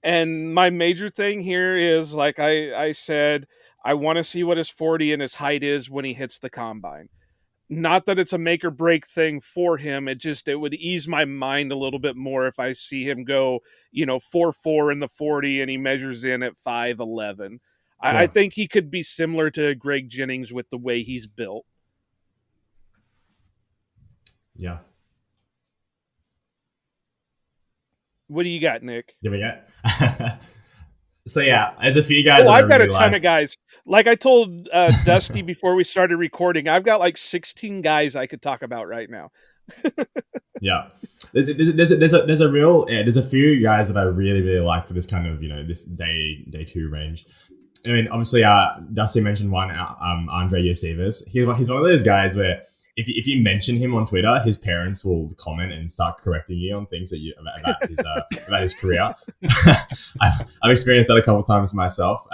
and my major thing here is, like I said, I want to see what his 40 and his height is when he hits the combine. Not that it's a make or break thing for him. It would ease my mind a little bit more if I see him go, 4.4 in the 40 and he measures in at 5'11. I Yeah. think he could be similar to Greg Jennings with the way he's built. Yeah. What do you got, Nick? There we go. So yeah, there's a few guys that I I've got really a ton like. of guys. Like I told Dusty before we started recording, I've got like 16 guys I could talk about right now. Yeah, there's a few guys that I really like for this kind of this day two range. I mean, obviously, Dusty mentioned one, Andre Yosevas. He's one of those guys where if you mention him on Twitter, his parents will comment and start correcting you on things about his career. I've experienced that a couple of times myself.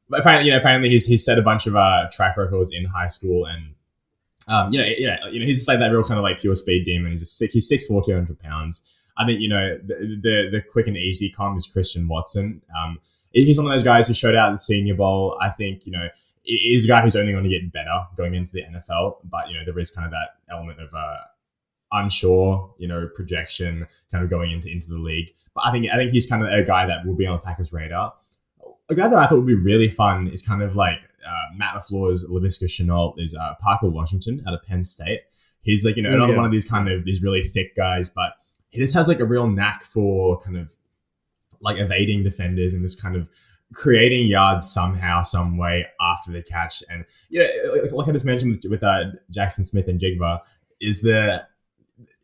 But apparently he's set a bunch of track records in high school, and he's just like that real kind of like pure speed demon. He's 6'4", 200 pounds. I think the quick and easy comp is Christian Watson. He's one of those guys who showed out at the Senior Bowl. I think is a guy who's only going to get better going into the NFL. But there is kind of that element of unsure, projection kind of going into the league. But I think he's kind of a guy that will be on the Packers' radar. A guy that I thought would be really fun is kind of like Matt LaFleur's Laviska Shenault is Parker Washington out of Penn State. He's like, another one of these kind of these really thick guys, but he just has like a real knack for kind of like evading defenders and just kind of creating yards somehow, some way after the catch. And, like I just mentioned with Jackson Smith and Jigba, is the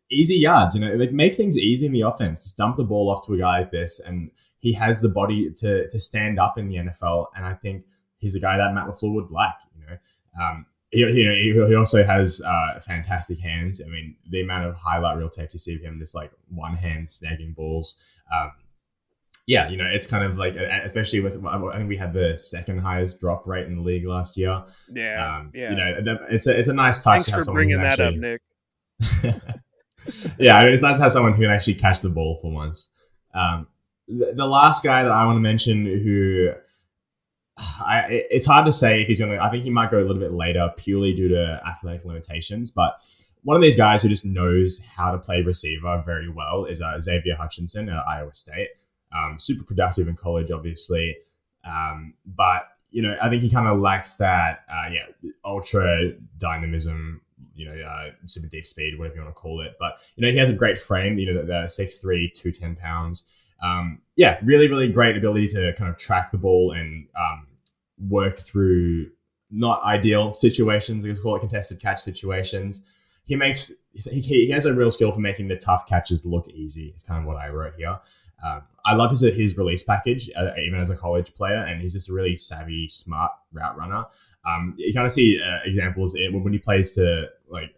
easy yards, like make things easy in the offense. Just dump the ball off to a guy like this, and he has the body to stand up in the NFL. And I think he's a guy that Matt LaFleur would like. He also has fantastic hands. I mean, the amount of highlight reel tape you see of him, just like one hand snagging balls. It's kind of like, especially with, I think we had the second highest drop rate in the league last year. Yeah. It's a nice touch. Thanks for bringing that up, Nick. Yeah, I mean, it's nice to have someone who can actually catch the ball for once. The last guy that I want to mention who it's hard to say if he's going to, I think he might go a little bit later purely due to athletic limitations, but one of these guys who just knows how to play receiver very well is Xavier Hutchinson at Iowa State. Super productive in college, obviously. But, I think he kind of lacks that, ultra dynamism, super deep speed, whatever you want to call it. But, he has a great frame, the 6'3", 210 pounds. Really, really great ability to kind of track the ball and work through not ideal situations. Let's call it contested catch situations. He has a real skill for making the tough catches look easy. It's kind of what I wrote here. I love his release package, even as a college player, and he's just a really savvy, smart route runner. You kind of see examples when he plays to like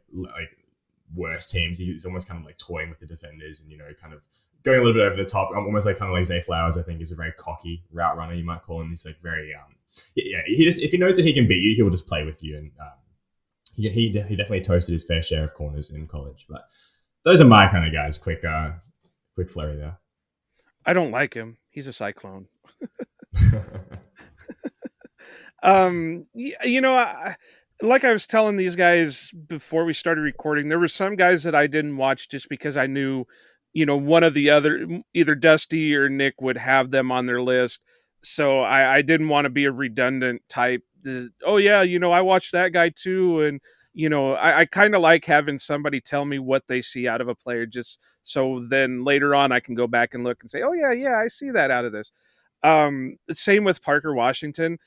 worse teams. He's almost kind of like toying with the defenders and kind of going a little bit over the top, almost like kind of like Zay Flowers. I think is a very cocky route runner. You might call him. He's like very he just, if he knows that he can beat you, he will just play with you. And he definitely toasted his fair share of corners in college. But those are my kind of guys. Quick flurry there. I don't like him. He's a cyclone. Like I was telling these guys before we started recording, there were some guys that I didn't watch just because I knew, one of the other, either Dusty or Nick would have them on their list. So I didn't want to be a redundant type. I watched that guy too. And, I kind of like having somebody tell me what they see out of a player, just so then later on I can go back and look and say, oh yeah, I see that out of this. Same with Parker Washington.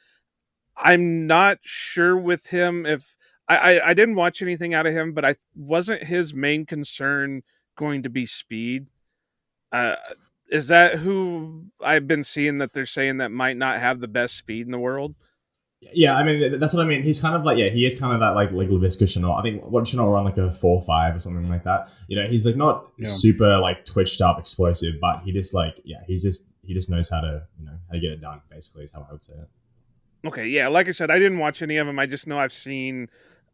I'm not sure with him if I didn't watch anything out of him, but I wasn't his main concern going to be speed. Is that who I've been seeing that they're saying that might not have the best speed in the world? Yeah, I mean that's what I mean. He's kind of like he is kind of that like Laviska Chenault. I think what Chenault run like a 4.5 or something like that. He's like not Yeah. super like twitched up explosive, but he just like he just knows how to how to get it done. Basically, is how I would say it. Okay, yeah, like I said, I didn't watch any of them. I just know I've seen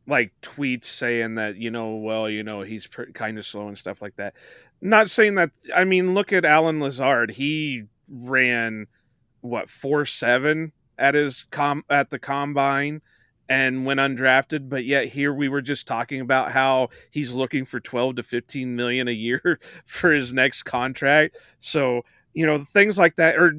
like tweets saying that he's kind of slow and stuff like that. Not saying that. I mean, look at Alan Lazard. He ran what 4.7 at the combine and went undrafted, but yet here we were just talking about how he's looking for 12 to 15 million a year for his next contract. So things like that. Or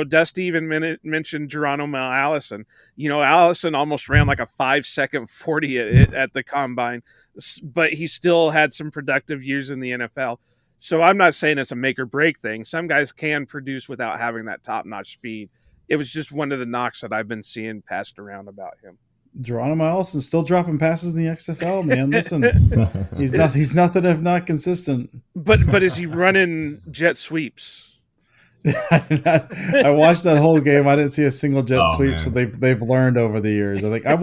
Dusty even mentioned Geronimo Allison. Allison almost ran like a 5-second 40 at the combine, but he still had some productive years in the NFL. So I'm not saying it's a make or break thing. Some guys can produce without having that top notch speed. It was just one of the knocks that I've been seeing passed around about him. Geronimo Allison still dropping passes in the XFL, man. Listen, he's nothing if not consistent. But is he running jet sweeps? I watched that whole game. I didn't see a single jet sweep, man. so they've learned over the years. I think I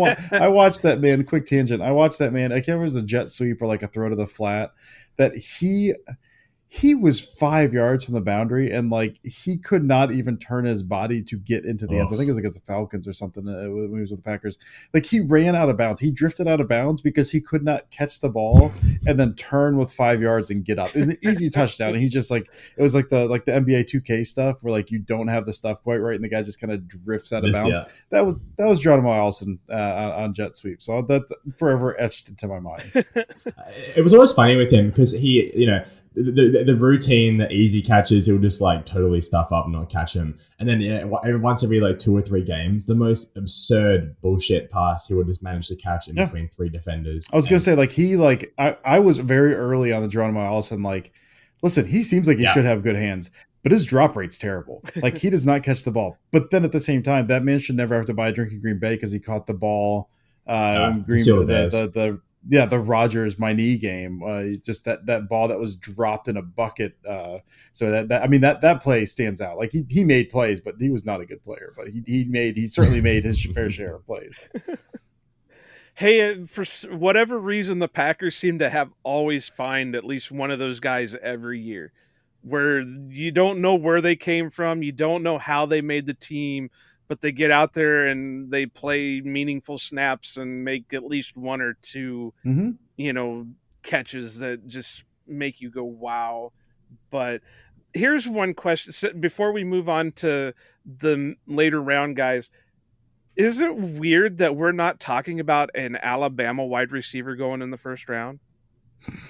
watched that man. Quick tangent. I watched that man. I can't remember if it was a jet sweep or like a throw to the flat. That he was 5 yards from the boundary, and like he could not even turn his body to get into the ends. I think it was against the Falcons or something when he was with the Packers. Like he ran out of bounds. He drifted out of bounds because he could not catch the ball and then turn with 5 yards and get up. It was an easy touchdown, and he just like it was like the NBA 2K stuff where like you don't have the stuff quite right, and the guy just kind of drifts out of bounds. Yeah. That was Geronimo Allison on jet sweep. So that's forever etched into my mind. It was always funny with him because he the routine, the easy catches, he'll just like totally stuff up and not catch him. And then once every like 2 or 3 games, the most absurd bullshit pass he would just manage to catch in between 3 defenders. I was gonna say like I was very early on the Geronimo Allison. Like, listen, he seems like he should have good hands, but his drop rate's terrible. Like he does not catch the ball. But then at the same time, that man should never have to buy a drink in Green Bay because he caught the ball in Green Bay. The Rodgers my knee game, just that ball that was dropped in a bucket. So that play stands out. Like he made plays, but he was not a good player. But he certainly made his fair share of plays. Hey, for whatever reason, the Packers seem to have always find at least one of those guys every year, where you don't know where they came from, you don't know how they made the team, but they get out there and they play meaningful snaps and make at least 1 or 2, catches that just make you go, wow. But here's one question before we move on to the later round guys. Is it weird that we're not talking about an Alabama wide receiver going in the first round?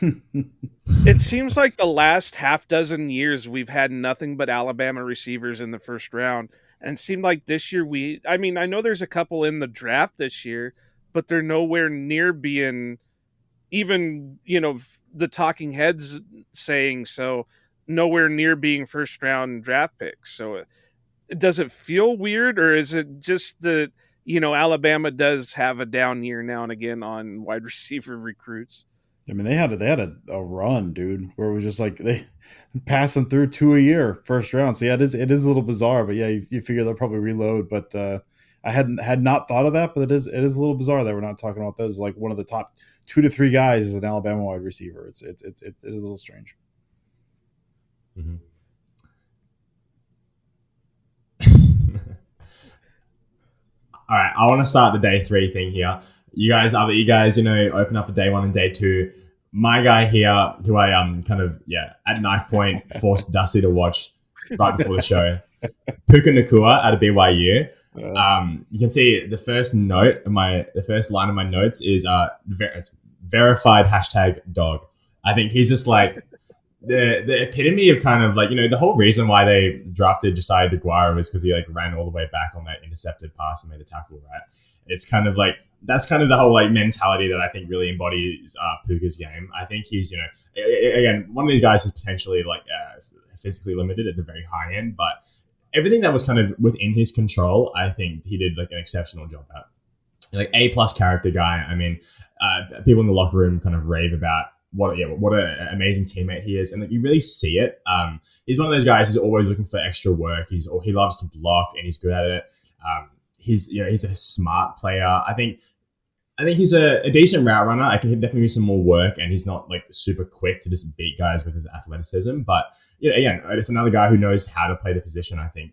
It seems like the last half dozen years we've had nothing but Alabama receivers in the first round. And it seemed like this year I know there's a couple in the draft this year, but they're nowhere near being even, the talking heads saying so, nowhere near being first round draft picks. So does it feel weird, or is it just that, Alabama does have a down year now and again on wide receiver recruits? I mean, they had a run, dude, where it was just like they passing through 2 a year first round. So yeah, it is a little bizarre, but yeah, you figure they'll probably reload. But I had not thought of that, but it is a little bizarre that we're not talking about those. Like one of the top 2 to 3 guys is an Alabama wide receiver. It is a little strange. Mm-hmm. All right, I want to start the day 3 thing here. You guys, open up the day 1 and day 2. My guy here, who I kind of at knife point forced Dusty to watch right before the show, Puka Nacua out of BYU. You can see the first line of my notes is it's verified #dog. I think he's just like the epitome of kind of like, the whole reason why they drafted Josiah DeGuara was because he like ran all the way back on that intercepted pass and made the tackle, right? It's kind of like, that's kind of the whole like mentality that I think really embodies Puka's game. I think he's, again, one of these guys is potentially like physically limited at the very high end, but everything that was kind of within his control, I think he did like an exceptional job at. Like A+ character guy. I mean, people in the locker room kind of rave about what an amazing teammate he is, and like you really see it. He's one of those guys who's always looking for extra work. He loves to block and he's good at it. he's a smart player. I think he's a decent route runner. I can definitely use some more work, and he's not like super quick to just beat guys with his athleticism. But again, it's another guy who knows how to play the position. I think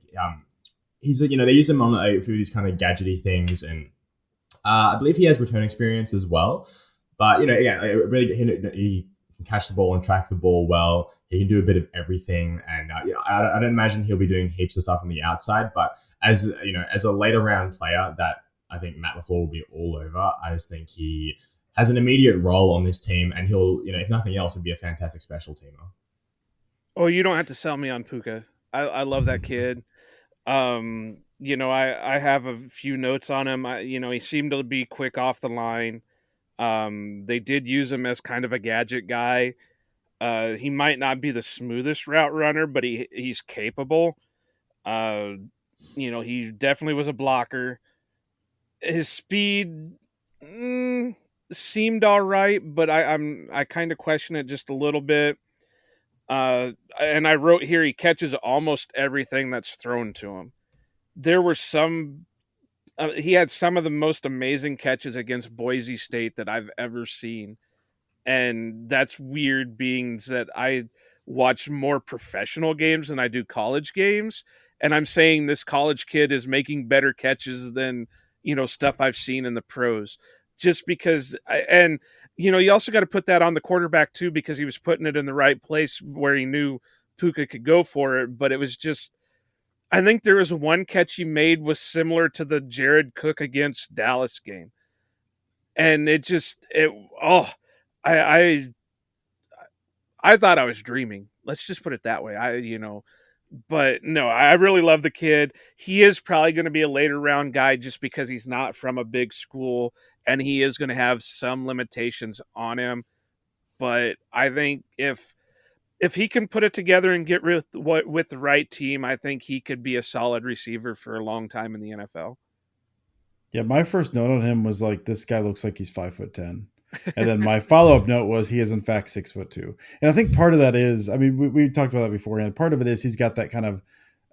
he's they use him on a few of these kind of gadgety things, and I believe he has return experience as well. But again, really he can catch the ball and track the ball well. He can do a bit of everything, and I don't imagine he'll be doing heaps of stuff on the outside. But as as a later round player, that I think Matt LaFleur will be all over. I just think he has an immediate role on this team, and he'll if nothing else, he'll be a fantastic special teamer. Oh, you don't have to sell me on Puka. I love that kid. I have a few notes on him. He seemed to be quick off the line. They did use him as kind of a gadget guy. He might not be the smoothest route runner, but he's capable. He definitely was a blocker. His speed seemed all right, but I kind of question it just a little bit. And I wrote here he catches almost everything that's thrown to him. There were he had some of the most amazing catches against Boise State that I've ever seen. And that's weird, being that I watch more professional games than I do college games. And I'm saying this college kid is making better catches than, stuff I've seen in the pros. Just because, you also got to put that on the quarterback too, because he was putting it in the right place where he knew Puka could go for it. But it was just, I think there was one catch he made was similar to the Jared Cook against Dallas game. And I thought I was dreaming. Let's just put it that way. But no, I really love the kid. He is probably going to be a later round guy just because he's not from a big school, and he is going to have some limitations on him. But I think if he can put it together and get with the right team, I think he could be a solid receiver for a long time in the NFL. Yeah, my first note on him was like, this guy looks like he's 5'10". And then my follow-up note was he is in fact 6'2". And I think part of that is, I mean, we talked about that beforehand. Part of it is he's got that kind of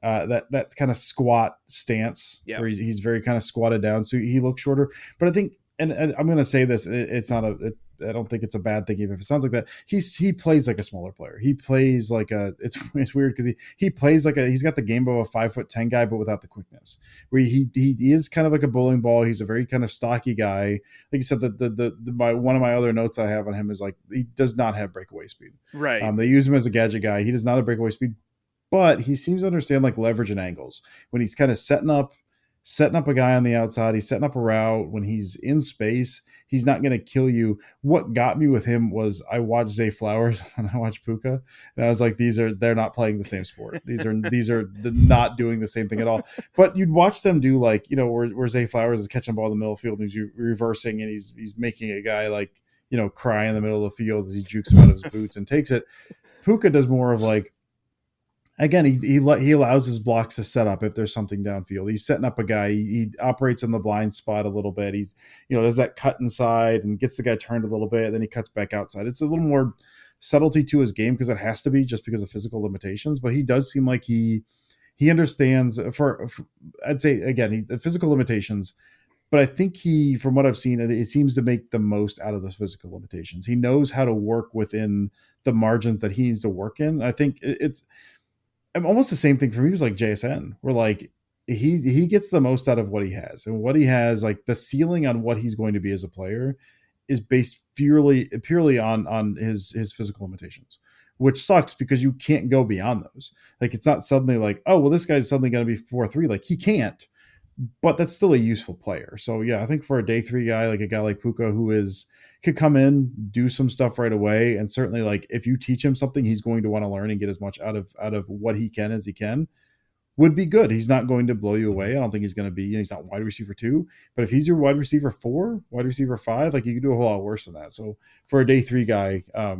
that kind of squat stance where he's very kind of squatted down, so he looks shorter. But I think, and I'm going to say this, I don't think it's a bad thing even if it sounds like that. He plays like a smaller player. He plays like it's weird because he plays like he's got the game of a 5'10" guy, but without the quickness. Where he is kind of like a bowling ball. He's a very kind of stocky guy. Like you said, one of my other notes I have on him is like, he does not have breakaway speed. Right. They use him as a gadget guy. He does not have breakaway speed, but he seems to understand like leverage and angles when he's kind of setting up a guy on the outside. He's setting up a route. When he's in space, he's not going to kill you. What got me with him was I watched Zay Flowers and I watched Puka, and I was like, they're not playing the same sport. These are not doing the same thing at all. But you'd watch them do like, where Zay Flowers is catching the ball in the middle of the field and he's reversing and he's making a guy like, cry in the middle of the field as he jukes him out of his boots and takes it. Puka does more of like, again, he allows his blocks to set up if there's something downfield. He's setting up a guy. He operates in the blind spot a little bit. He's, does that cut inside and gets the guy turned a little bit. Then he cuts back outside. It's a little more subtlety to his game because it has to be just because of physical limitations. But he does seem like he understands for I'd say, again, the physical limitations. But I think from what I've seen, it seems to make the most out of those physical limitations. He knows how to work within the margins that he needs to work in. I think it's almost the same thing for me. It was like JSN, where like he gets the most out of what he has, and what he has, like the ceiling on what he's going to be as a player is based purely on his physical limitations, which sucks because you can't go beyond those. Like it's not suddenly like, oh, well, this guy's suddenly going to be 4.3. Like he can't, but that's still a useful player. So yeah, I think for a day 3 guy, like a guy like Puka could come in, do some stuff right away. And certainly like if you teach him something, he's going to want to learn and get as much out of what he can as he can, would be good. He's not going to blow you away. I don't think he's going to be, he's not wide receiver 2, but if he's your wide receiver 4, wide receiver 5, like you can do a whole lot worse than that. So for a day 3 guy, I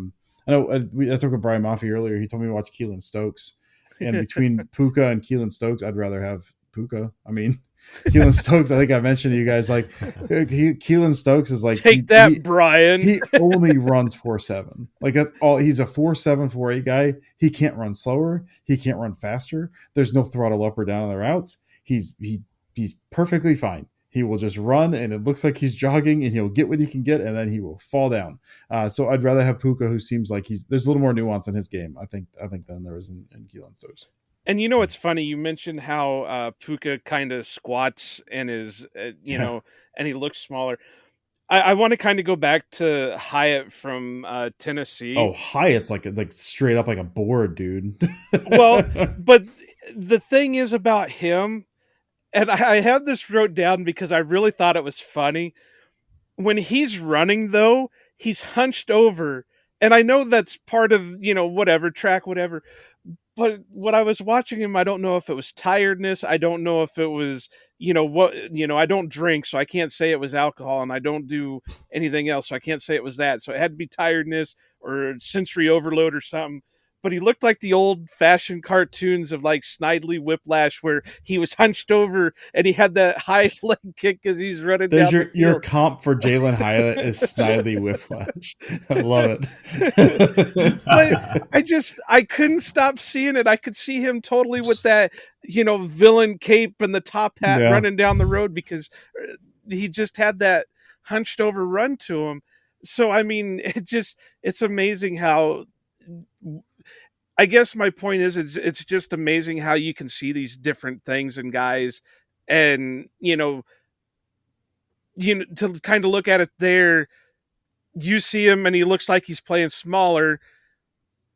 know I talked with Brian Maffey earlier. He told me to watch Keelan Stokes, and between Puka and Keelan Stokes, I'd rather have Puka. I mean, Keelan Stokes, I think I mentioned to you guys, like Keelan Stokes is like, Brian. He only runs 4.7. Like that's all. He's a 4.7, 4.8 guy. He can't run slower. He can't run faster. There's no throttle up or down on the routes. He he's perfectly fine. He will just run, and it looks like he's jogging, and he'll get what he can get, and then he will fall down. So I'd rather have Puka, who seems like there's a little more nuance in his game. I think than there is in Keelan Stokes. And you know, it's funny. You mentioned how Puka kind of squats and is, and he looks smaller. I want to kind of go back to Hyatt from Tennessee. Oh, Hyatt's like straight up like a board, dude. Well, but the thing is about him, and I have this wrote down because I really thought it was funny. When he's running, though, he's hunched over. And I know that's part of, whatever, track, whatever. But when I was watching him, I don't know if it was tiredness. I don't know if it was, I don't drink, so I can't say it was alcohol, and I don't do anything else, so I can't say it was that. So it had to be tiredness or sensory overload or something. But he looked like the old-fashioned cartoons of like Snidely Whiplash, where he was hunched over and he had that high leg kick because he's running There's down the field. Your comp for Jalen Hyatt is Snidely Whiplash. I love it. But I couldn't stop seeing it. I could see him totally with that, villain cape and the top hat running down the road because he just had that hunched over run to him. So, I mean, it's amazing how, I guess my point is, it's just amazing how you can see these different things in guys, and to kind of look at it there, you see him and he looks like he's playing smaller.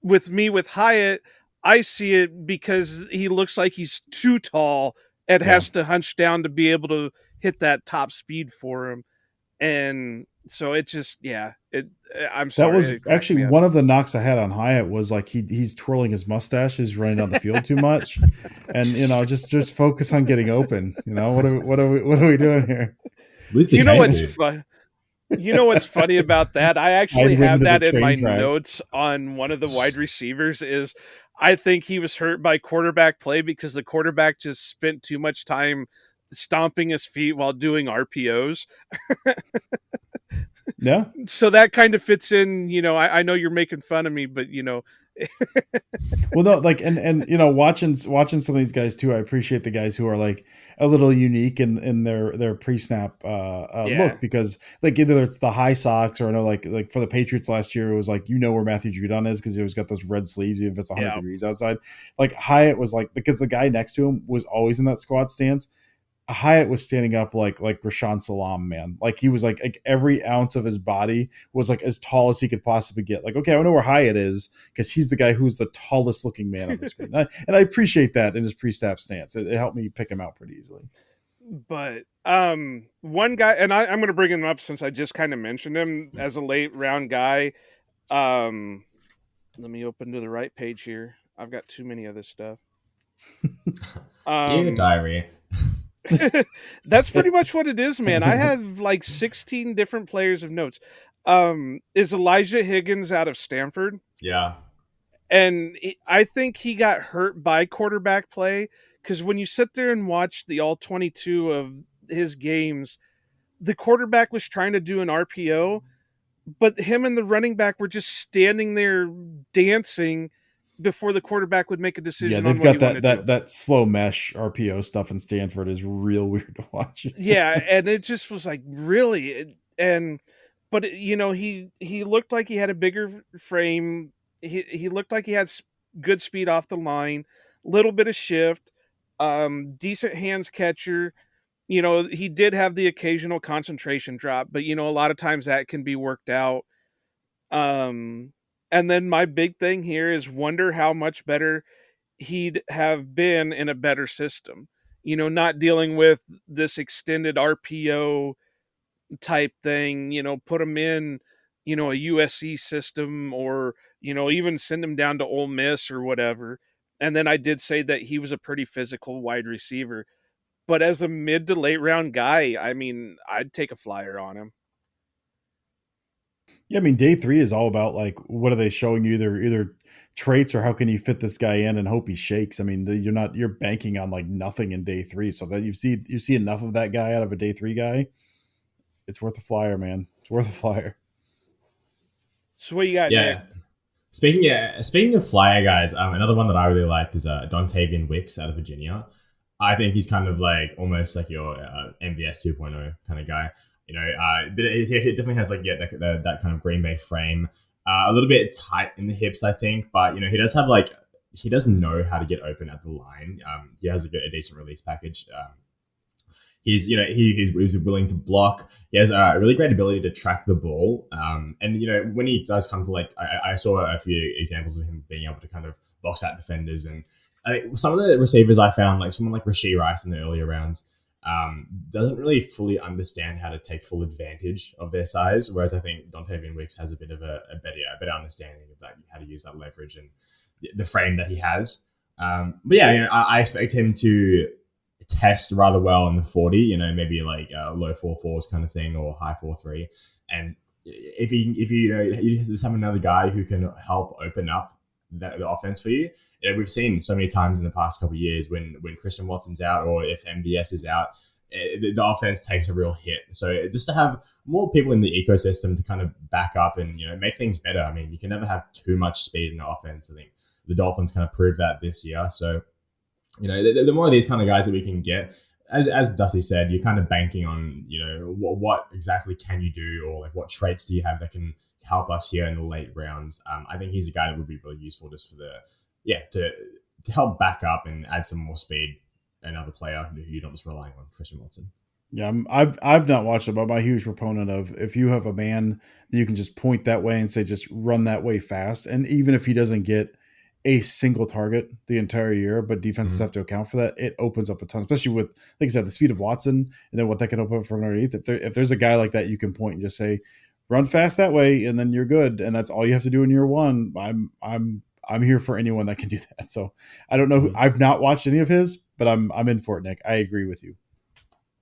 With Hyatt, I see it because he looks like he's too tall and has to hunch down to be able to hit that top speed for him. And so it just, I'm sorry. That was actually one of the knocks I had on Hyatt was like he's twirling his mustache, he's running down the field too much, and just focus on getting open. What are we doing here? You know what's fun? You know what's funny about that? I actually have that in my notes on one of the wide receivers. Is I think he was hurt by quarterback play because the quarterback just spent too much time stomping his feet while doing RPOs. Yeah. So that kind of fits in, I know you're making fun of me, but well, no, like, and watching some of these guys too, I appreciate the guys who are like a little unique in their pre-snap look, because like either it's the high socks or I know like for the Patriots last year, it was like, where Matthew Judon is, because he always got those red sleeves, even if it's 100 degrees outside. Like Hyatt was like, because the guy next to him was always in that squat stance. Hyatt was standing up like Rashawn Salam, man. Like he was like every ounce of his body was like as tall as he could possibly get. Like, okay, I know where Hyatt is because he's the guy who's the tallest looking man on the screen. And I appreciate that in his pre-snap stance. It helped me pick him out pretty easily. But one guy, and I'm going to bring him up since I just kind of mentioned him as a late round guy. Let me open to the right page here. I've got too many of this stuff. Diary. That's pretty much what it is, man. I have like 16 different players of notes. Is Elijah Higgins out of Stanford? Yeah. And I think he got hurt by quarterback play, because when you sit there and watch the all 22 of his games, the quarterback was trying to do an RPO, but him and the running back were just standing there dancing before the quarterback would make a decision. Yeah, they've got that slow mesh RPO stuff in Stanford is real weird to watch. Yeah, and it just was like, really, but he looked like he had a bigger frame. He looked like he had good speed off the line, little bit of shift, decent hands catcher. He did have the occasional concentration drop, but a lot of times that can be worked out. And then my big thing here is wonder how much better he'd have been in a better system. Not dealing with this extended RPO type thing, put him in, a USC system, or, even send him down to Ole Miss or whatever. And then I did say that he was a pretty physical wide receiver. But as a mid to late round guy, I mean, I'd take a flyer on him. Yeah, I mean, day 3 is all about like, what are they showing you? Either traits or how can you fit this guy in and hope he shakes. I mean, you're banking on like nothing in day 3. So that you see enough of that guy out of a day 3 guy, it's worth a flyer, man. It's worth a flyer. So what you got, Nick? Speaking of flyer guys, another one that I really liked is Dontavian Wicks out of Virginia. I think he's kind of like almost like your MVS 2.0 kind of guy. But he definitely has like that kind of Green Bay frame. A little bit tight in the hips, I think, but he does know how to get open at the line. He has a decent release package. He's willing to block. He has a really great ability to track the ball. And when he does come to I saw a few examples of him being able to kind of box out defenders. And I think some of the receivers I found, like someone like Rashee Rice in the earlier rounds, doesn't really fully understand how to take full advantage of their size. Whereas I think Dontavian Wicks has a bit of a better understanding of that, how to use that leverage and the frame that he has. But yeah, I expect him to test rather well in the 40, maybe like low 4.4s kind of thing or high 4.3. And if you just have another guy who can help open up the offense for you. We've seen so many times in the past couple of years when Christian Watson's out or if MVS is out, the offense takes a real hit. So just to have more people in the ecosystem to kind of back up and make things better. I mean, you can never have too much speed in the offense. I think the Dolphins kind of proved that this year. So the more of these kind of guys that we can get, as Dusty said, you're kind of banking on, what exactly can you do, or like what traits do you have that can help us here in the late rounds. I think he's a guy that would be really useful just for to help back up and add some more speed. Another player who you're not just relying on, Christian Watson. Yeah, I've not watched it, but I'm a huge proponent of if you have a man that you can just point that way and say just run that way fast, and even if he doesn't get a single target the entire year, but defenses have to account for that, it opens up a ton, especially with, like I said, the speed of Watson and then what that can open up from underneath. If there's a guy like that, you can point and just say run fast that way, and then you're good, and that's all you have to do in year one. I'm here for anyone that can do that. So I don't know. I've not watched any of his, but I'm in for it, Nick. I agree with you.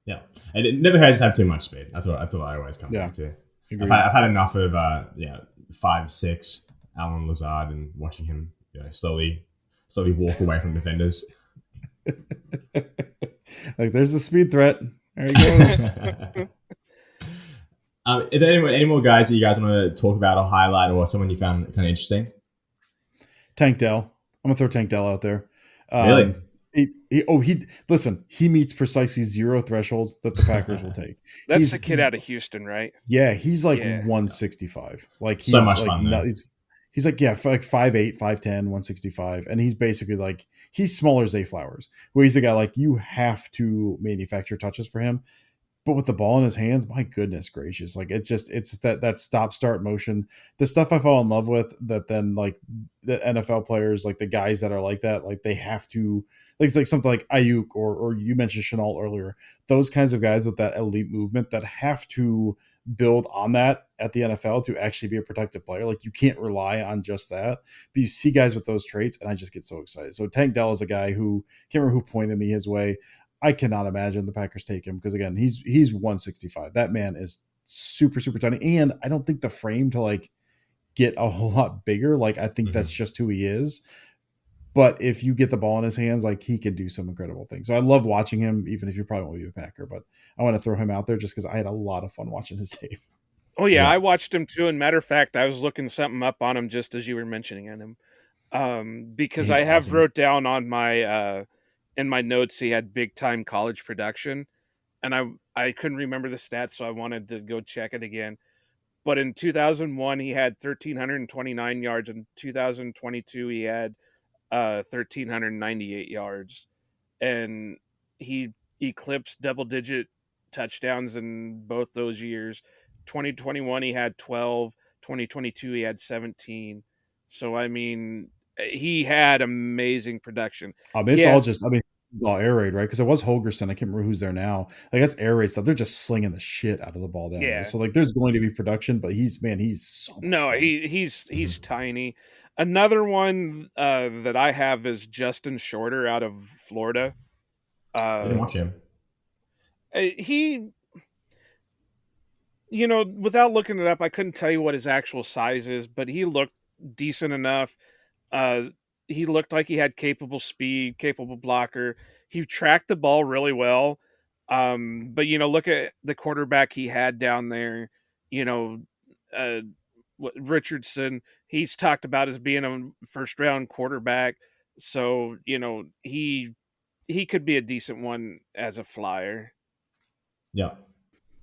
Yeah, and it never has to have too much speed. That's what I always come back to. I've had enough of 5'6" Alan Lazard and watching him slowly walk away from defenders. Like there's the speed threat. There he goes. Is there any more guys that you guys want to talk about or highlight, or someone you found kind of interesting? Tank Dell. I'm gonna throw Tank Dell out there. Really? He meets precisely 0 thresholds that the Packers will take. That's the kid out of Houston, right? Yeah, he's like 165. Like he's so much like, fun. No, he's like 5'8", 5'10", 165, and he's basically like he's smaller Zay Flowers. Where he's a guy like you have to manufacture touches for him. But with the ball in his hands, my goodness gracious. Like it's that stop start motion. The stuff I fall in love with that then like the NFL players, like the guys that are like that, like they have to like it's like something like Ayuk or you mentioned Chenault earlier. Those kinds of guys with that elite movement that have to build on that at the NFL to actually be a productive player. Like you can't rely on just that. But you see guys with those traits, and I just get so excited. So Tank Dell is a guy who can't remember who pointed me his way. I cannot imagine the Packers take him because again, he's 165. That man is super, super tiny. And I don't think the frame to like get a whole lot bigger. Like I think that's just who he is. But if you get the ball in his hands, like he can do some incredible things. So I love watching him, even if you probably won't be a Packer, but I want to throw him out there just because I had a lot of fun watching his tape. Oh yeah, I watched him too. And matter of fact, I was looking something up on him just as you were mentioning him. Because I have wrote down on my in my notes he had big time college production, and I couldn't remember the stats, so I wanted to go check it again. But in 2001 he had 1,329 yards. In 2022 he had 1,398 yards, and he eclipsed double digit touchdowns in both those years. 2021 he had 12. 2022 he had 17. So I mean, he had amazing production. It's all just, all air raid, right? Because it was Holgerson. I can't remember who's there now. Like that's air raid stuff. They're just slinging the shit out of the ball down there. So like, there's going to be production, but he's so much fun. He's tiny. Another one that I have is Justin Shorter out of Florida. I didn't watch him. He, without looking it up, I couldn't tell you what his actual size is, but he looked decent enough. He looked like he had capable speed, capable blocker. He tracked the ball really well. But look at the quarterback he had down there. Richardson. He's talked about as being a first round quarterback. So he he could be a decent one as a flyer. Yeah.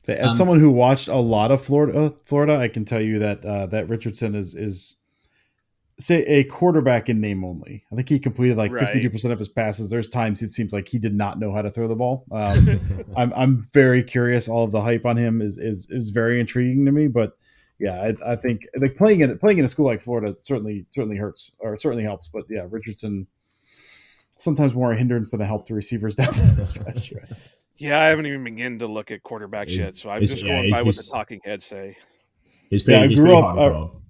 As someone who watched a lot of Florida, I can tell you that that Richardson is say a quarterback in name only. I think he completed like Right. 52% of his passes. There's times it seems like he did not know how to throw the ball. I'm very curious. All of the hype on him is very intriguing to me. But yeah, I think like playing in a school like Florida certainly hurts or certainly helps. But yeah, Richardson sometimes more a hindrance than a help to receivers down the stretch. Right? Yeah, I haven't even begun to look at quarterbacks yet, so I'm just going by what the talking heads say. He's Yeah, I pretty grew hot and up. cold.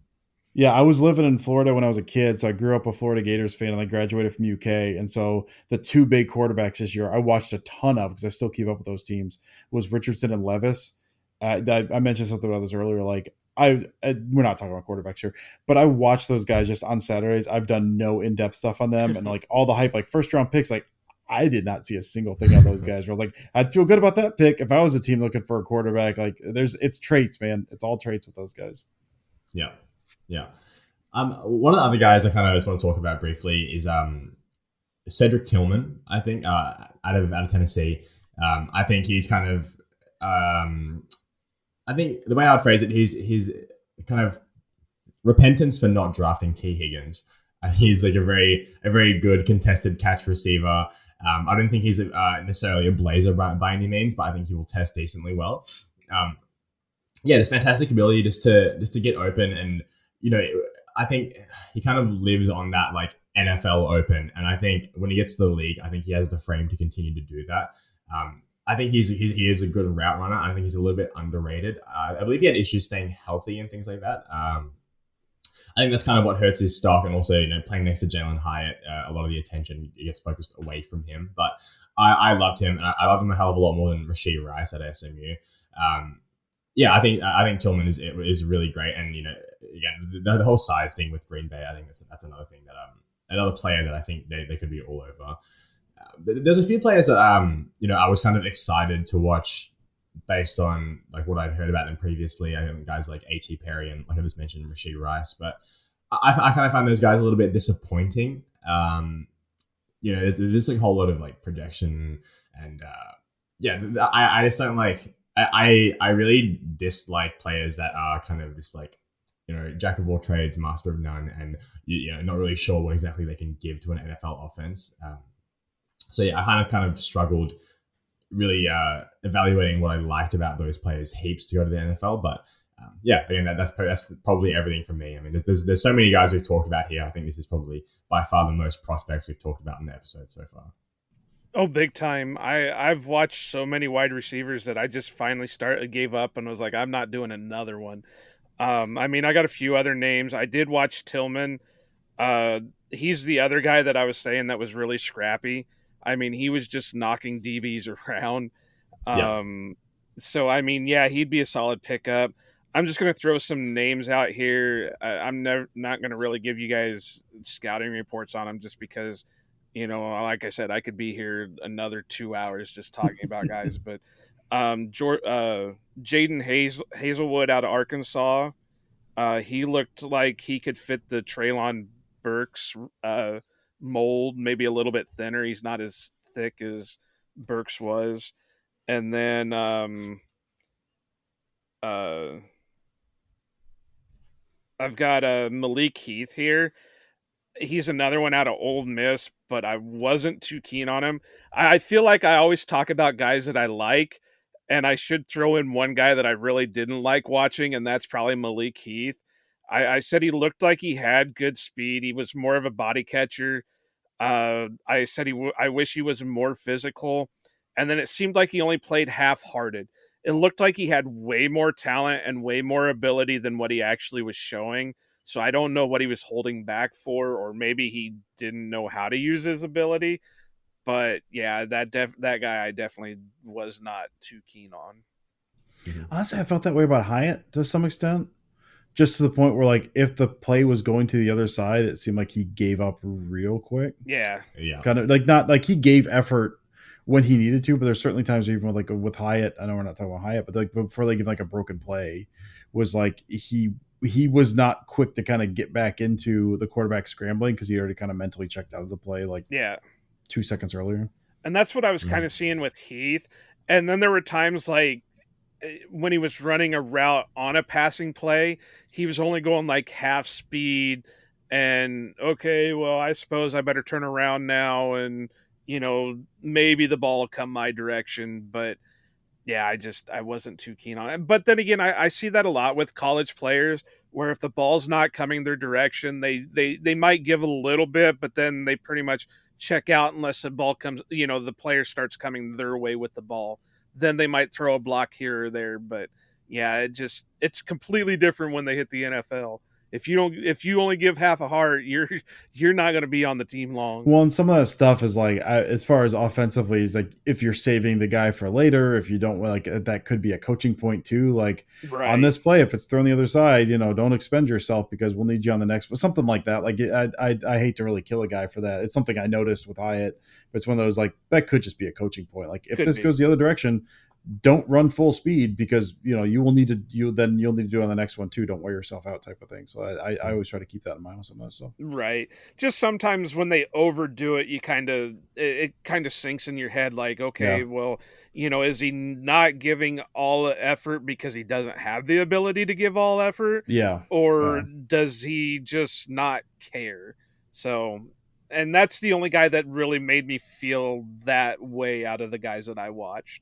Yeah, I was living in Florida when I was a kid, so I grew up a Florida Gators fan, and I graduated from UK. And so the two big quarterbacks this year I watched a ton of because I still keep up with those teams was Richardson and Levis. I mentioned something about this earlier. Like we're not talking about quarterbacks here, but I watched those guys just on Saturdays. I've done no in depth stuff on them, and like all the hype, like first round picks, like I did not see a single thing on those guys. Where like I'd feel good about that pick if I was a team looking for a quarterback. Like it's traits, man. It's all traits with those guys. Yeah, yeah. One of the other guys I kind of just want to talk about briefly is Cedric Tillman. I think out of Tennessee. I think he's kind of I think the way I would phrase it, he's kind of repentance for not drafting T. Higgins. He's like a very good contested catch receiver. I don't think he's necessarily a blazer by any means, but I think he will test decently well. Yeah, there's fantastic ability just to get open, and I think he kind of lives on that like NFL open, and I think when he gets to the league, I think he has the frame to continue to do that. I think he is a good route runner. I think he's a little bit underrated. I believe he had issues staying healthy and things like that. I think that's kind of what hurts his stock, and also playing next to Jalen Hyatt, a lot of the attention gets focused away from him. But I loved him, and I loved him a hell of a lot more than Rashee Rice at SMU. Yeah, I think Tillman is really great, and again the whole size thing with Green Bay, I think that's another thing that another player that I think they could be all over. There's a few players that I was kind of excited to watch based on like what I'd heard about them previously. I think guys like A.T. Perry and like I just mentioned Rashee Rice, but I kind of find those guys a little bit disappointing. There's just like a whole lot of like projection and I just don't like. I really dislike players that are kind of this like jack of all trades, master of none, and not really sure what exactly they can give to an NFL offense. So yeah, I kind of struggled really evaluating what I liked about those players heaps to go to the NFL. But again, that's probably everything from me. I mean, there's so many guys we've talked about here. I think this is probably by far the most prospects we've talked about in the episode so far. Oh, big time. I've watched so many wide receivers that I just finally gave up and was like, I'm not doing another one. I mean, I got a few other names. I did watch Tillman. He's the other guy that I was saying that was really scrappy. I mean, he was just knocking DBs around. So, I mean, yeah, he'd be a solid pickup. I'm just going to throw some names out here. I'm not going to really give you guys scouting reports on them just because, like I said, I could be here another 2 hours just talking about guys. But Jaden Hazelwood out of Arkansas, he looked like he could fit the Treylon Burks mold, maybe a little bit thinner. He's not as thick as Burks was. And then I've got Malik Heath here. He's another one out of Ole Miss, but I wasn't too keen on him. I feel like I always talk about guys that I like, and I should throw in one guy that I really didn't like watching, and that's probably Malik Heath. I said he looked like he had good speed. He was more of a body catcher. I said I wish he was more physical, and then it seemed like he only played half-hearted. It looked like he had way more talent and way more ability than what he actually was showing. So I don't know what he was holding back for, or maybe he didn't know how to use his ability. But yeah, that guy I definitely was not too keen on. Honestly, I felt that way about Hyatt to some extent. Just to the point where, like, if the play was going to the other side, it seemed like he gave up real quick. Yeah. Kind of like not like he gave effort when he needed to, but there's certainly times even with Hyatt. I know we're not talking about Hyatt, but like before they give like a broken play, was like he was not quick to kind of get back into the quarterback scrambling because he already kind of mentally checked out of the play like 2 seconds earlier. And that's what I was kind of seeing with Heath. And then there were times like when he was running a route on a passing play, he was only going like half speed. And okay, well, I suppose I better turn around now and, maybe the ball will come my direction. But yeah, I wasn't too keen on it. But then again, I see that a lot with college players where if the ball's not coming their direction, they might give a little bit, but then they pretty much check out unless the ball comes, the player starts coming their way with the ball. Then they might throw a block here or there. But yeah, it's completely different when they hit the NFL. If you only give half a heart, you're not going to be on the team long. Well, and some of that stuff is like, as far as offensively, it's like if you're saving the guy for later, if you don't like, that could be a coaching point too. Like on this play, if it's thrown the other side, don't expend yourself because we'll need you on the next, but something like that. Like I hate to really kill a guy for that. It's something I noticed with Hyatt, but it's one of those like that could just be a coaching point. Like if this goes the other direction, don't run full speed because you'll need to do it on the next one too. Don't wear yourself out, type of thing. So I always try to keep that in mind with some of that stuff. Right. Just sometimes when they overdo it, it kind of sinks in your head. Like, okay, well, is he not giving all the effort because he doesn't have the ability to give all effort? Yeah. Or does he just not care? So, and that's the only guy that really made me feel that way out of the guys that I watched.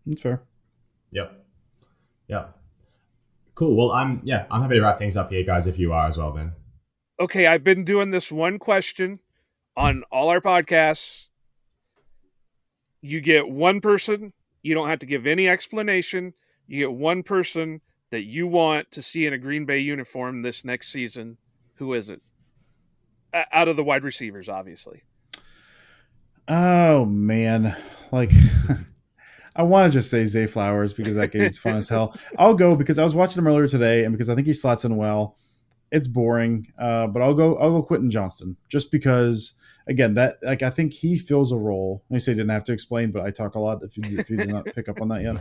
That's fair. Yep. Cool. Well, I'm happy to wrap things up here, guys, if you are as well then. Okay, I've been doing this one question on all our podcasts. You get one person, you don't have to give any explanation. You get one person that you want to see in a Green Bay uniform this next season. Who is it? Out of the wide receivers, obviously. Oh, man. Like... I want to just say Zay Flowers because that game's fun as hell. I'll go because I was watching him earlier today, and because I think he slots in well. It's boring, but I'll go Quentin Johnston just because. Again, that like I think he fills a role. I say didn't have to explain, but I talk a lot. If you did not pick up on that yet,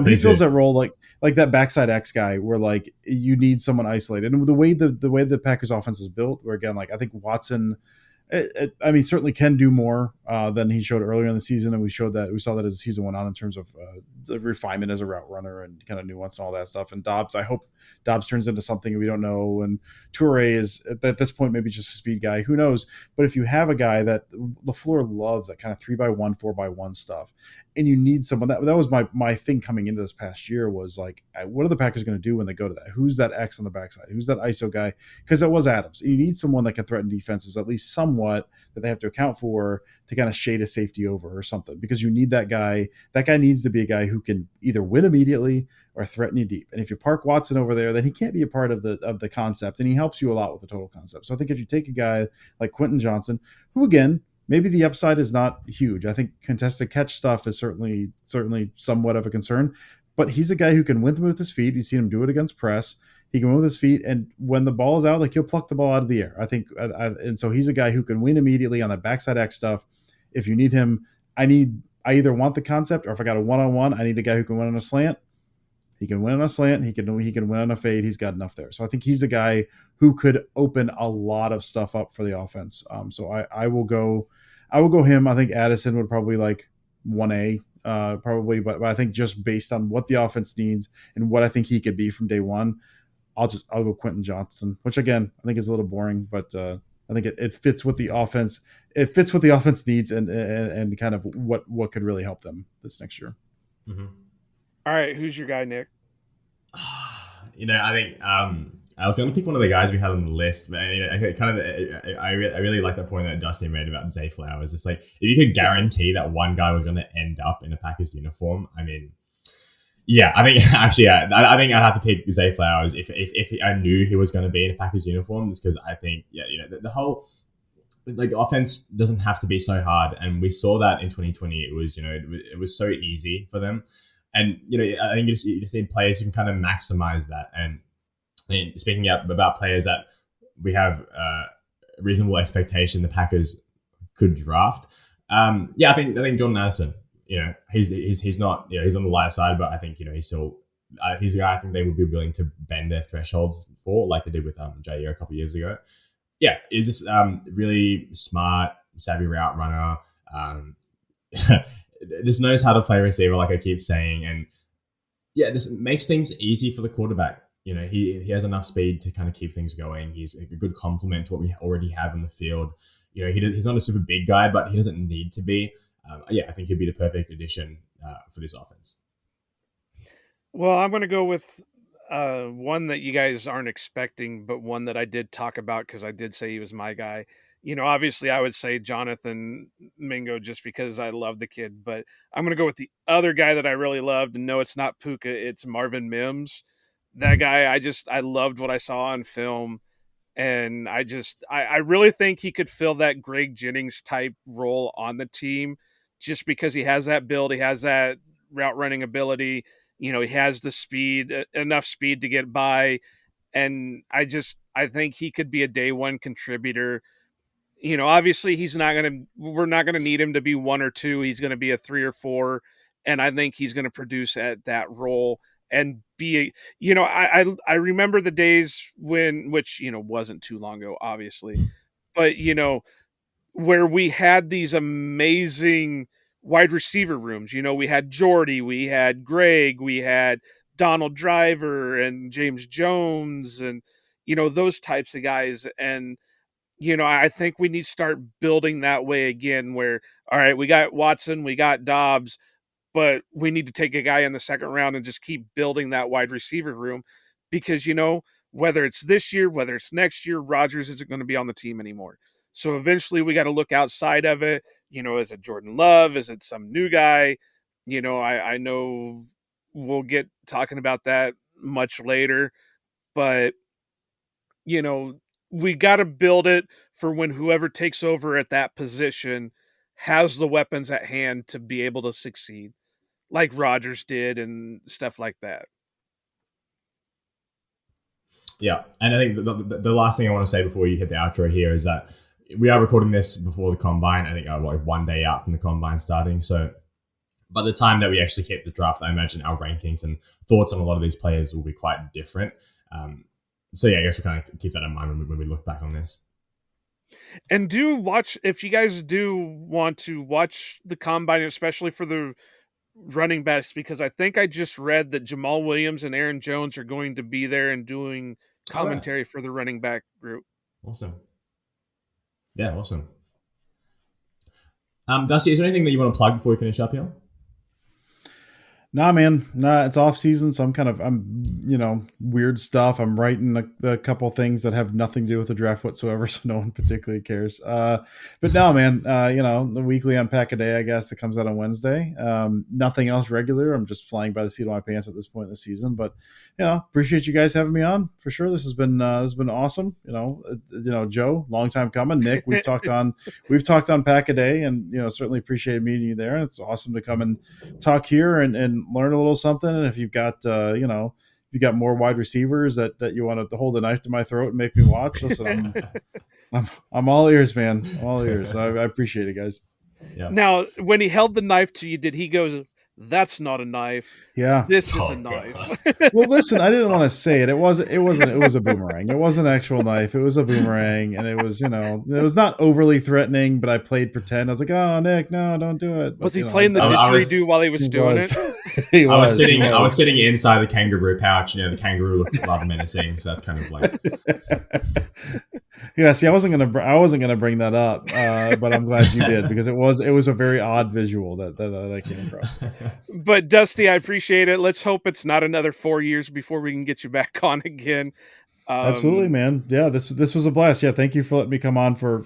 he fills that role like that backside X guy, where like you need someone isolated. And the way the Packers offense is built, where again, like I think Watson. I mean, certainly can do more than he showed earlier in the season, and we saw that as the season went on in terms of the refinement as a route runner and kind of nuance and all that stuff. And Dobbs, I hope Dobbs turns into something we don't know. And Toure is at this point maybe just a speed guy, who knows? But if you have a guy that LaFleur loves, that kind of 3x1, 4x1 stuff, and you need someone that was my thing coming into this past year was like, what are the Packers going to do when they go to that? Who's that X on the backside? Who's that ISO guy? Because that was Adams. And you need someone that can threaten defenses at least somewhat that they have to account for to kind of shade a safety over or something, because you need that guy. That guy needs to be a guy who can either win immediately or threaten you deep. And if you park Watson over there, then he can't be a part of the concept, and he helps you a lot with the total concept. So I think if you take a guy like Quentin Johnston, who again, maybe the upside is not huge. I think contested catch stuff is certainly somewhat of a concern, but he's a guy who can win them with his feet. You've seen him do it against press. He can win with his feet, and when the ball is out, like he'll pluck the ball out of the air. I think, and so he's a guy who can win immediately on the backside X stuff. If you need him, I either want the concept, or if I got a one-on-one, I need a guy who can win on a slant. He can win on a slant. He can win on a fade. He's got enough there. So I think he's a guy who could open a lot of stuff up for the offense. So I will go him. I think Addison would probably like 1A, probably, but I think just based on what the offense needs and what I think he could be from day one, I'll go Quentin Johnston, which again I think is a little boring, but I think it fits what the offense needs and kind of what could really help them this next year. Mm-hmm. All right, who's your guy, Nick? I think I was going to pick one of the guys we had on the list, but I really like that point that Dustin made about Zay Flowers. It's like if you could guarantee that one guy was going to end up in a Packers uniform, I mean, yeah, I think actually, yeah, I think I'd have to pick Zay Flowers if I knew he was going to be in a Packers uniform, just because I think, yeah, the whole like offense doesn't have to be so hard, and we saw that in 2020. It was it was so easy for them, and I think you just need players who can kind of maximize that. And speaking about players that we have reasonable expectation the Packers could draft, I think Jordan Addison. He's not, he's on the lighter side, but I think, he's still, he's a guy I think they would be willing to bend their thresholds for, like they did with Jair a couple of years ago. Yeah, he's just really smart, savvy route runner. just knows how to play receiver, like I keep saying, and yeah, this makes things easy for the quarterback. He has enough speed to kind of keep things going. He's a good complement to what we already have in the field. He's not a super big guy, but he doesn't need to be. I think he'd be the perfect addition for this offense. Well, I'm going to go with one that you guys aren't expecting, but one that I did talk about because I did say he was my guy. Obviously, I would say Jonathan Mingo just because I love the kid, but I'm going to go with the other guy that I really loved. And no, it's not Puka, it's Marvin Mims. That guy, I loved what I saw on film. And I really think he could fill that Greg Jennings type role on the team just because he has that build, he has that route running ability, he has the speed, enough speed to get by. And I think he could be a day one contributor. Obviously we're not going to need him to be 1 or 2. He's going to be a 3 or 4. And I think he's going to produce at that role and be, I remember the days which wasn't too long ago, obviously, but where we had these amazing wide receiver rooms. We had Jordy, we had Greg, we had Donald Driver and James Jones and those types of guys. And I think we need to start building that way again where, all right, we got Watson, we got Dobbs, but we need to take a guy in the second round and just keep building that wide receiver room because, whether it's this year, whether it's next year, Rodgers isn't going to be on the team anymore. So eventually we got to look outside of it. Is it Jordan Love? Is it some new guy? I know we'll get talking about that much later, but, we got to build it for when whoever takes over at that position has the weapons at hand to be able to succeed like Rodgers did and stuff like that. Yeah. And I think the last thing I want to say before you hit the outro here is that we are recording this before the combine. I think like 1 day out from the combine starting. So by the time that we actually hit the draft, I imagine our rankings and thoughts on a lot of these players will be quite different. So yeah, I guess we kind of keep that in mind when we look back on this. And if you guys do want to watch the combine, especially for the running backs, because I think I just read that Jamal Williams and Aaron Jones are going to be there and doing commentary for the running back group. Awesome. Yeah, awesome. Dusty, is there anything that you want to plug before we finish up here? Nah, man. Nah, it's off season, so I'm weird stuff. I'm writing a couple things that have nothing to do with the draft whatsoever, so no one particularly cares. But no, man, the weekly Unpack a Day, I guess, it comes out on Wednesday. Nothing else regular. I'm just flying by the seat of my pants at this point in the season. But appreciate you guys having me on for sure. This has been awesome. Joe, long time coming. Nick, we've talked on Pack a Day, and certainly appreciated meeting you there. And it's awesome to come and talk here and learn a little something. And if you've got if you got more wide receivers that you want to hold the knife to my throat and make me watch, listen, I'm all ears, man. I'm all ears. I appreciate it, guys. Yeah. Now, when he held the knife to you, did he go, "That's not a knife. Yeah, this is a knife"? Well, listen, I didn't want to say it. It was a boomerang. It wasn't an actual knife. It was a boomerang, and it was it was not overly threatening. But I played pretend. I was like, "Oh, Nick, no, don't do it." But, was he playing the didgeridoo while he was doing it? I was sitting inside the kangaroo pouch. The kangaroo looked rather menacing, so that's kind of like. Yeah, see, I wasn't gonna bring that up, but I'm glad you did because it was a very odd visual that I came across. But Dusty, I appreciate it. Let's hope it's not another 4 years before we can get you back on again. Absolutely, man. Yeah, this was a blast. Yeah, thank you for letting me come on for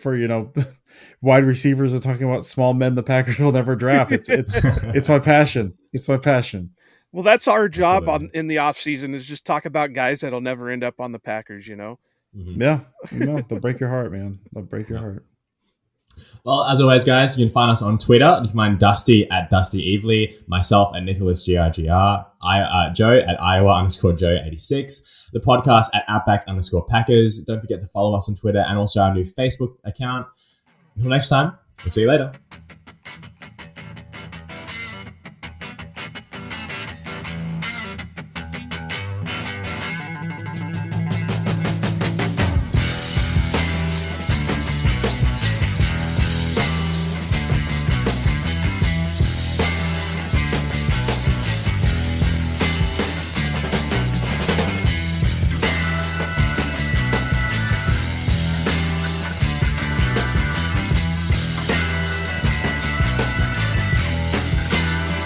wide receivers are talking about small men the Packers will never draft. It's my passion. It's my passion. Well, that's our job in the off season is just talk about guys that'll never end up on the Packers. Mm-hmm. Yeah, they'll break your heart, man. They'll break your heart. Well, as always, guys, you can find us on Twitter. You can find Dusty at Dusty Evely, myself at Nicholas GRGR, Joe at Iowa_Joe86, the podcast at Outback_Packers. Don't forget to follow us on Twitter and also our new Facebook account. Until next time, we'll see you later.